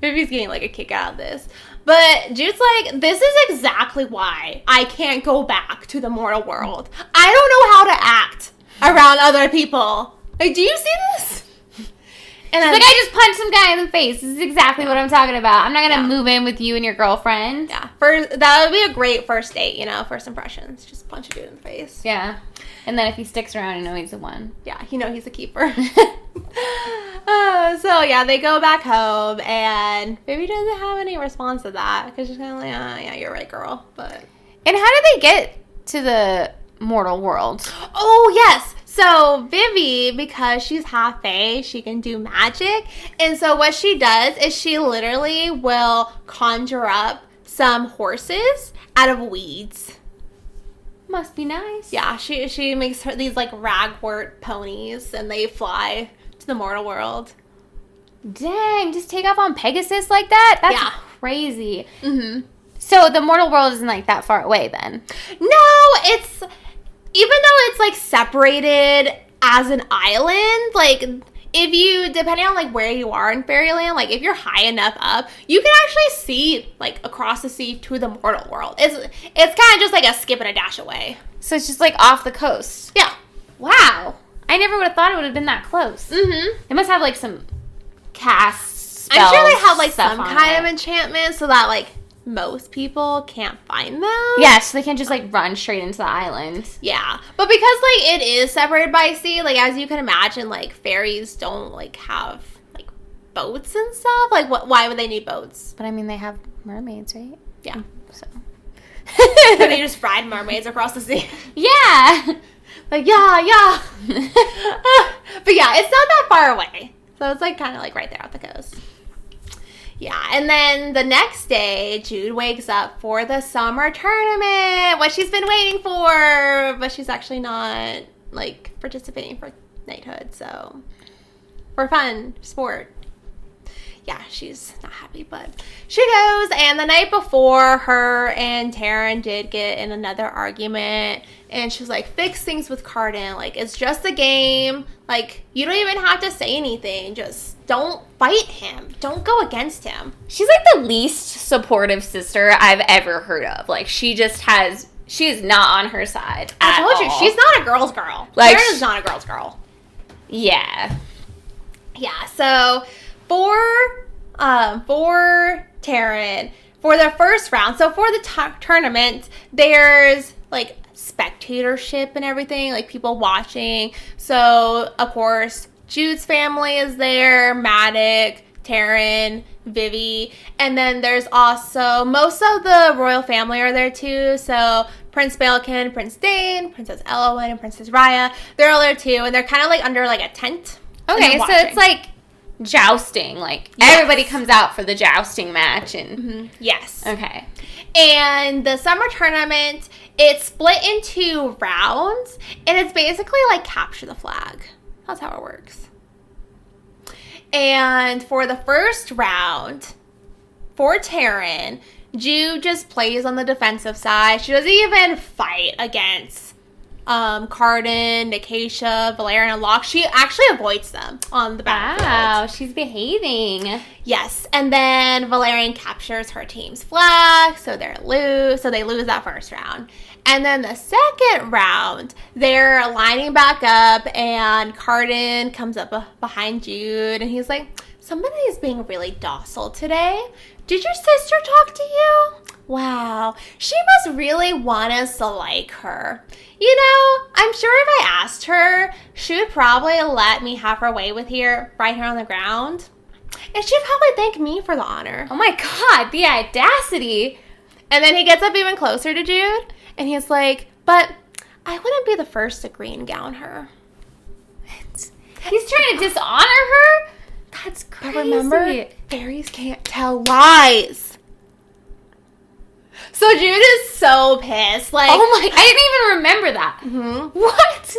Vivi's getting like a kick out of this. But Jude's like, this is exactly why I can't go back to the mortal world. I don't know how to act around other people. Like, do you see this? She's like, I just punched some guy in the face. This is exactly what I'm talking about. I'm not going to move in with you and your girlfriend. Yeah. That would be a great first date, first impressions. Just punch a dude in the face. Yeah. And then if he sticks around, you know he's the one. Yeah, he's a keeper. So, yeah, they go back home, and Vivi doesn't have any response to that. Because she's kind of like, yeah, you're right, girl. But. And how did they get to the mortal world? Oh, yes. So, Vivi, because she's half fae, she can do magic. And so what she does is she literally will conjure up some horses out of weeds. Must be nice. Yeah, she makes these, like, ragwort ponies, and they fly to the mortal world. Dang, just take off on Pegasus like that? That's crazy. Mm-hmm. So the mortal world isn't, like, that far away, then? No, it's... Even though it's, like, separated as an island, like, if you, depending on, like, where you are in Faerieland, like, if you're high enough up, you can actually see, like, across the sea to the mortal world. It's kind of just, like, a skip and a dash away. So it's just, like, off the coast? Yeah. Wow. I never would have thought it would have been that close. Mm-hmm. They must have, like, some cast spells. I'm sure they have, like, some kind of enchantment so that, like, most people can't find them. Yeah, so they can just, like, run straight into the island. Yeah. But because, like, it is separated by sea, like, as you can imagine, like, fairies don't, like, have, like, boats and stuff. Like, why would they need boats? But, I mean, they have mermaids, right? Yeah. So. So they just ride mermaids across the sea. Yeah. Like, yeah. But, yeah, it's not that far away. So it's, like, kind of, like, right there off the coast. Yeah, and then the next day, Jude wakes up for the summer tournament, what she's been waiting for, but she's actually not, like, participating for knighthood, so, for fun, sport. Yeah, she's not happy, but she goes, and the night before, her and Taryn did get in another argument, and she was like, fix things with Cardin, like, it's just a game, like, you don't even have to say anything, just don't fight him, don't go against him. She's, like, the least supportive sister I've ever heard of. Like, she is not on her side I told you, she's not a girl's girl. Like, Taryn is not a girl's girl. Yeah. Yeah, so for Taryn, for the first round, so for the tournament, there's, like, spectatorship and everything, like, people watching. So, of course, Jude's family is there, Maddox, Taryn, Vivi, and then there's also, most of the royal family are there too, so Prince Balekin, Prince Dane, Princess Eowyn, and Princess Raya, they're all there too, and they're kind of, like, under, like, a tent. Okay, so it's, like, jousting, like, everybody comes out for the jousting match, and... Yes. Okay. And the summer tournament, it's split into rounds, and it's basically like capture the flag. That's how it works. And for the first round, for Taryn, Jude just plays on the defensive side. She doesn't even fight against Cardin, Nicatia, Valerian, and Locke. She actually avoids them on the battlefield. Wow, she's behaving. Yes, and then Valerian captures her team's flag, so they lose that first round. And then the second round, they're lining back up, and Cardin comes up behind Jude, and he's like, somebody's being really docile today. Did your sister talk to you? Wow, she must really want us to like her. You know, I'm sure if I asked her, she would probably let me have her way with her right here on the ground. And she'd probably thank me for the honor. Oh my god, the audacity. And then he gets up even closer to Jude, and he's like, but I wouldn't be the first to green gown her. He's trying to dishonor her? That's crazy. But remember, fairies can't tell lies. So Jude is so pissed. Like, oh my, I didn't even remember that. Mm-hmm. What?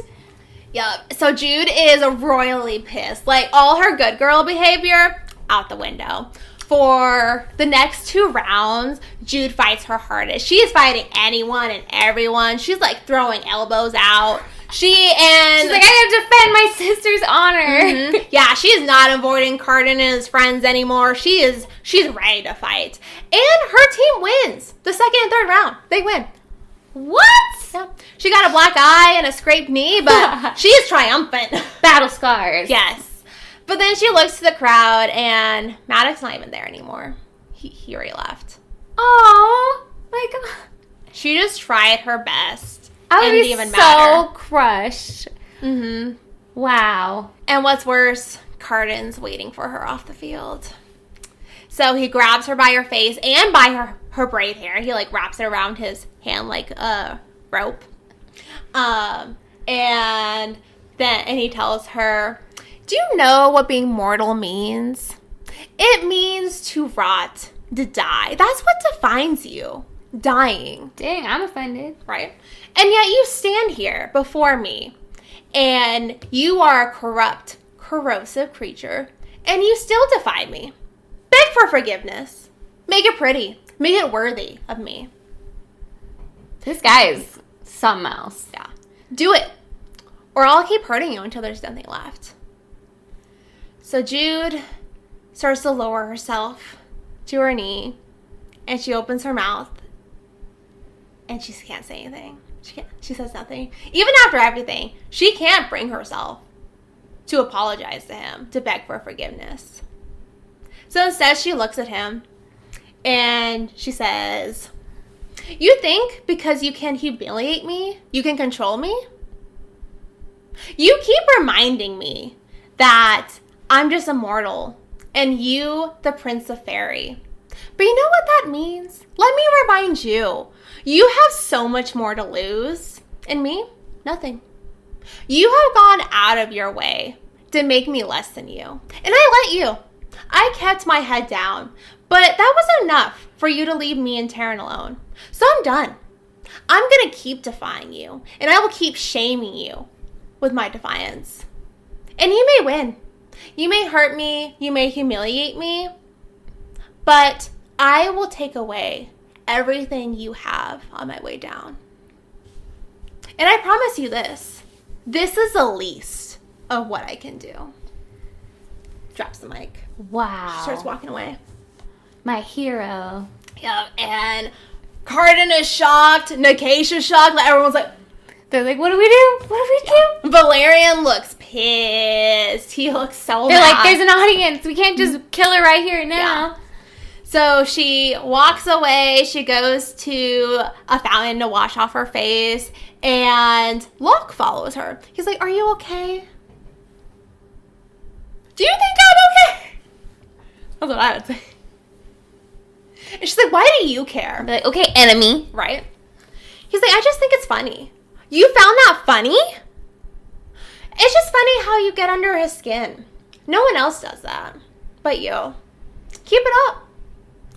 Yep. So Jude is royally pissed. Like, all her good girl behavior, out the window. For the next 2 rounds, Jude fights her hardest. She is fighting anyone and everyone. She's, like, throwing elbows out. She's like, I have to defend my sister's honor. Mm-hmm. Yeah, she is not avoiding Cardin and his friends anymore. She's ready to fight. And her team wins. The second and third round, they win. What? Yeah. She got a black eye and a scraped knee, but she is triumphant. Battle scars. Yes. But then she looks to the crowd, and Maddox's not even there anymore. He already left. Oh my god. She just tried her best. I would and it be didn't even so matter. crushed. Mm-hmm. Wow. And what's worse, Carden's waiting for her off the field. So he grabs her by her face and by her braid hair. He, like, wraps it around his hand like a rope. And he tells her, do you know what being mortal means? It means to rot, to die. That's what defines you. Dying. Dang, I'm offended. Right? And yet you stand here before me, and you are a corrupt, corrosive creature, and you still defy me. Beg for forgiveness. Make it pretty. Make it worthy of me. This guy is something else. Yeah. Do it, or I'll keep hurting you until there's nothing left. So Jude starts to lower herself to her knee, and she opens her mouth, and she can't say anything. She says nothing. Even after everything, she can't bring herself to apologize to him, to beg for forgiveness. So instead, she looks at him, and she says, you think because you can humiliate me, you can control me? You keep reminding me that I'm just a mortal, and you the Prince of Fairy. But you know what that means? Let me remind you. You have so much more to lose. And me, nothing. You have gone out of your way to make me less than you. And I let you. I kept my head down. But that wasn't enough for you to leave me and Taryn alone. So I'm done. I'm going to keep defying you. And I will keep shaming you with my defiance. And you may win. You may hurt me. You may humiliate me. But I will take away everything you have on my way down. And I promise you this. This is the least of what I can do. Drops the mic. Wow. She starts walking away. My hero. Yeah, and Carden is shocked. Nakacia's shocked. Like, everyone's like, They're like, what do we do? What do we do? Valerian looks pissed. He looks so They're mad. like, there's an audience. We can't just kill her right here now. Yeah. So she walks away. She goes to a fountain to wash off her face. And Locke follows her. He's like, are you okay? Do you think I'm okay? That's what I would say. And she's like, why do you care? Be like, okay, enemy. Right? He's like, I just think it's funny. You found that funny? It's just funny how you get under his skin. No one else does that but you. Keep it up.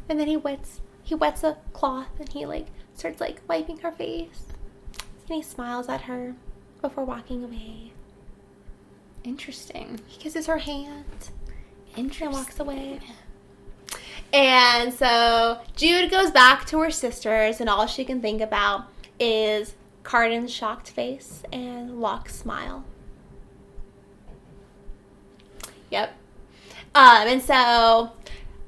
And then he wets a cloth and he like starts like wiping her face. And he smiles at her before walking away. Interesting. He kisses her hand. Interesting. And walks away. And so Jude goes back to her sisters, and all she can think about is Carden's shocked face and Locke's smile. Yep. And so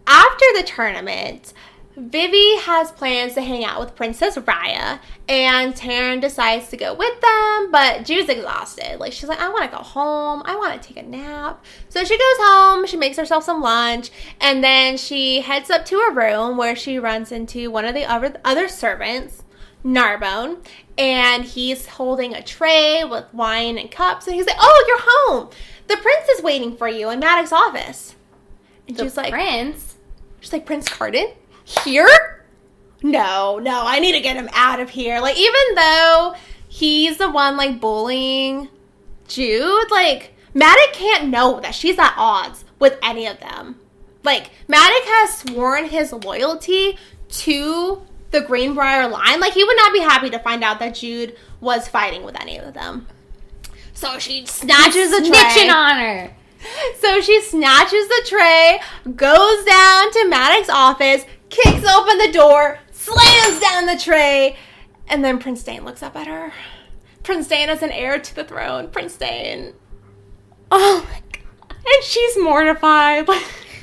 after the tournament, Vivi has plans to hang out with Princess Raya, and Taryn decides to go with them, but Jude's exhausted. Like, she's like, I want to go home. I want to take a nap. So she goes home. She makes herself some lunch, and then she heads up to her room where she runs into one of the other servants, Narbonne, and he's holding a tray with wine and cups, and he's like, oh, you're home. The prince is waiting for you in Maddox's office. And she's like, Prince? She's like, Prince Carden? Here? No, I need to get him out of here. Like, even though he's the one, like, bullying Jude, like, Maddox can't know that she's at odds with any of them. Like, Maddox has sworn his loyalty to the Greenbrier line. Like, he would not be happy to find out that Jude was fighting with any of them. So she snatches the tray. Snitching on her. So she snatches the tray, goes down to Maddox's office, kicks open the door, slams down the tray, and then Prince Dane looks up at her. Prince Dane is an heir to the throne. Prince Dane. Oh my god. And she's mortified.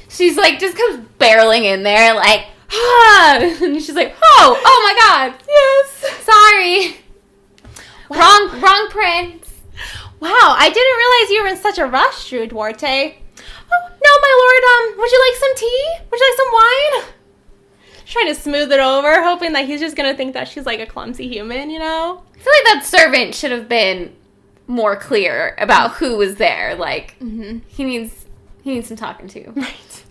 She's like, just comes barreling in there, like, ah. And she's like, oh my god. Yes. Sorry. Wow. Wrong prince. Wow, I didn't realize you were in such a rush, Drew Duarte. my lord, would you like some tea? Would you like some wine? Trying to smooth it over, hoping that he's just gonna think that she's like a clumsy human, you know? I feel like that servant should have been more clear about who was there. Like, he needs some talking to. Right.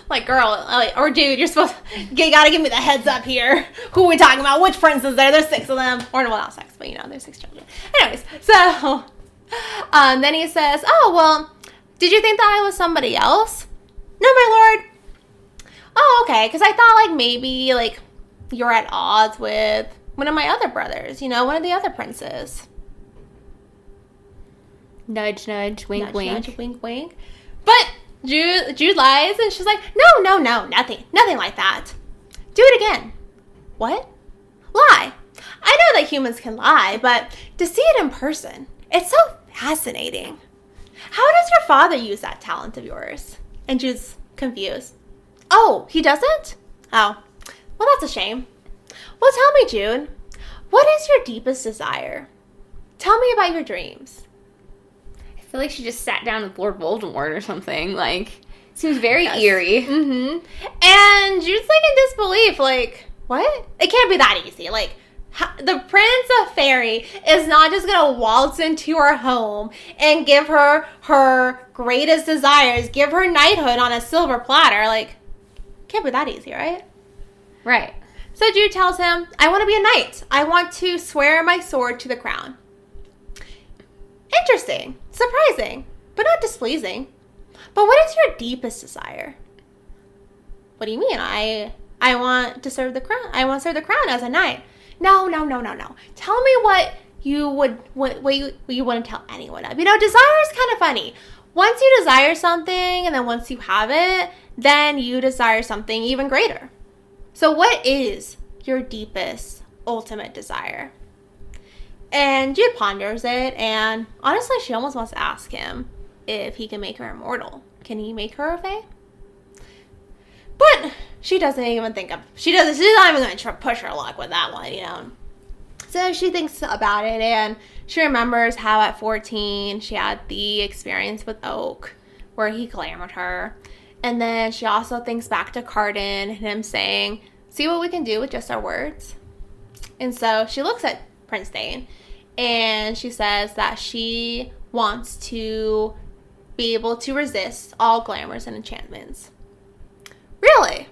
Like, girl, or dude, you gotta give me the heads up here. Who are we talking about? Which prince is there? There's 6 of them. Or, well, not 6, but, there's 6 children. Anyways, so, then he says, oh, well, did you think that I was somebody else? No, my lord. Oh, okay, because I thought, like, maybe, like, you're at odds with one of my other brothers, one of the other princes. Nudge, nudge, wink, Nudge, wink. Nudge, wink, wink. But Jude lies, and she's like, no, nothing like that. Do it again. What? Lie. I know that humans can lie, but to see it in person, it's so fascinating. How does your father use that talent of yours? And Jude's confused. Oh, he doesn't? Oh, well, that's a shame. Well, tell me, Jude, what is your deepest desire? Tell me about your dreams. I feel like she just sat down with Lord Voldemort or something. Like, seems very eerie. Mm-hmm. And Jude's, like, in disbelief. Like, what? It can't be that easy. Like, the Prince of Fairy is not just going to waltz into her home and give her her greatest desires, give her knighthood on a silver platter. Like, can't be that easy, right? Right. So Jude tells him, I want to be a knight. I want to swear my sword to the crown. Interesting. Surprising. But not displeasing. But what is your deepest desire? What do you mean? I want to serve the crown. I want to serve the crown as a knight. No. Tell me what you wouldn't tell anyone of. Desire is kind of funny. Once you desire something, and then once you have it, then you desire something even greater. So what is your deepest, ultimate desire? And Jude ponders it, and honestly, she almost wants to ask him if he can make her immortal. Can he make her a fae? But she doesn't even think of, she's not even going to push her luck with that one, So she thinks about it, and she remembers how at 14 she had the experience with Oak where he glamored her. And then she also thinks back to Carden and him saying, see what we can do with just our words. And so she looks at Prince Dane and she says that she wants to be able to resist all glamours and enchantments. Really?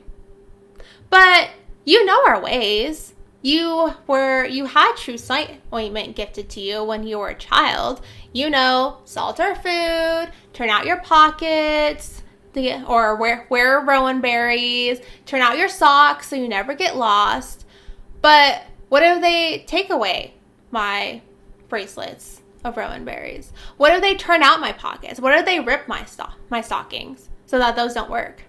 But you know our ways. You had true sight ointment gifted to you when you were a child. Salt our food, turn out your pockets, or wear rowan berries, turn out your socks so you never get lost. But what if they take away my bracelets of rowan berries? What if they turn out my pockets? What if they rip my stockings so that those don't work?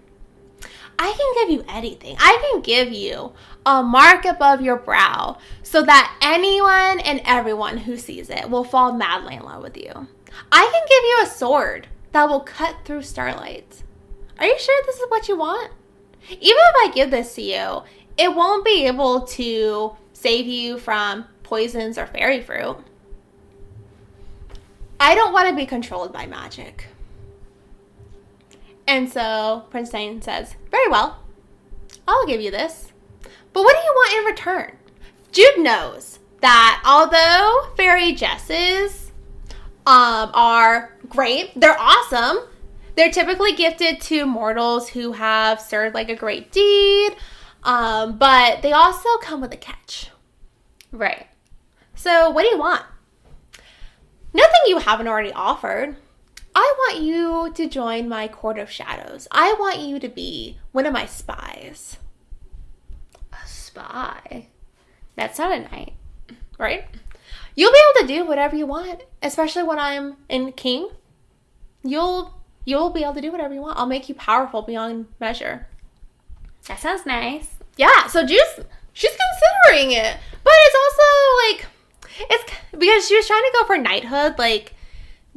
I can give you anything. I can give you a mark above your brow so that anyone and everyone who sees it will fall madly in love with you. I can give you a sword that will cut through starlight. Are you sure this is what you want? Even if I give this to you, it won't be able to save you from poisons or fairy fruit. I don't want to be controlled by magic. And so Prince Dane says, very well, I'll give you this. But what do you want in return? Jude knows that although fairy jesses are great, they're awesome, they're typically gifted to mortals who have served like a great deed, but they also come with a catch. Right. So what do you want? Nothing you haven't already offered. I want you to join my court of shadows. I want you to be one of my spies. A spy? That's not a knight. Right? You'll be able to do whatever you want, especially when I'm in king. You'll be able to do whatever you want. I'll make you powerful beyond measure. That sounds nice. Yeah, so she's considering it. But it's also it's because she was trying to go for knighthood,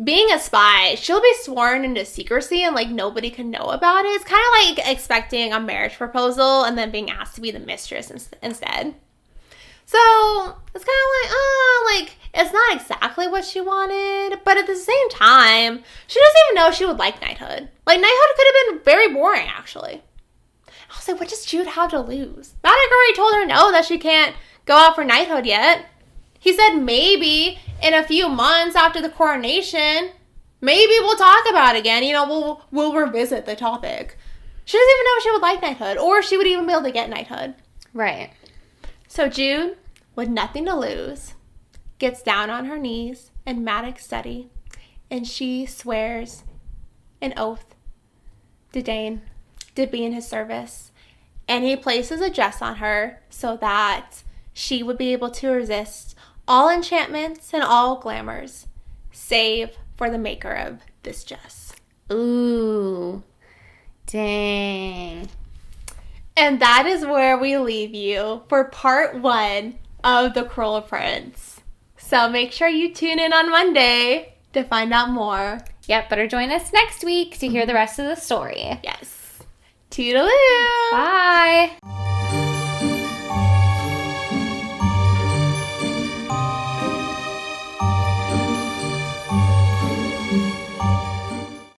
being a spy, she'll be sworn into secrecy and nobody can know about it. It's kind of like expecting a marriage proposal and then being asked to be the mistress instead. So it's kind of It's not exactly what she wanted, but at the same time, she doesn't even know she would like knighthood. Like, knighthood could have been very boring, actually. I was like, what does Jude have to lose? Maddox already told her no, that she can't go out for knighthood yet. He said maybe in a few months after the coronation, maybe we'll talk about it again. You know, we'll revisit the topic. She doesn't even know if she would like knighthood, or if she would even be able to get knighthood. Right. So Jude, with nothing to lose, gets down on her knees in Maddox's study, and she swears an oath to Dane to be in his service. And he places a dress on her so that she would be able to resist all enchantments and all glamours, save for the maker of this dress. Ooh. Dang. And that is where we leave you for part 1 of The Cruel Prince. So make sure you tune in on Monday to find out more. Yep, better join us next week to hear the rest of the story. Yes. Toodaloo! Bye!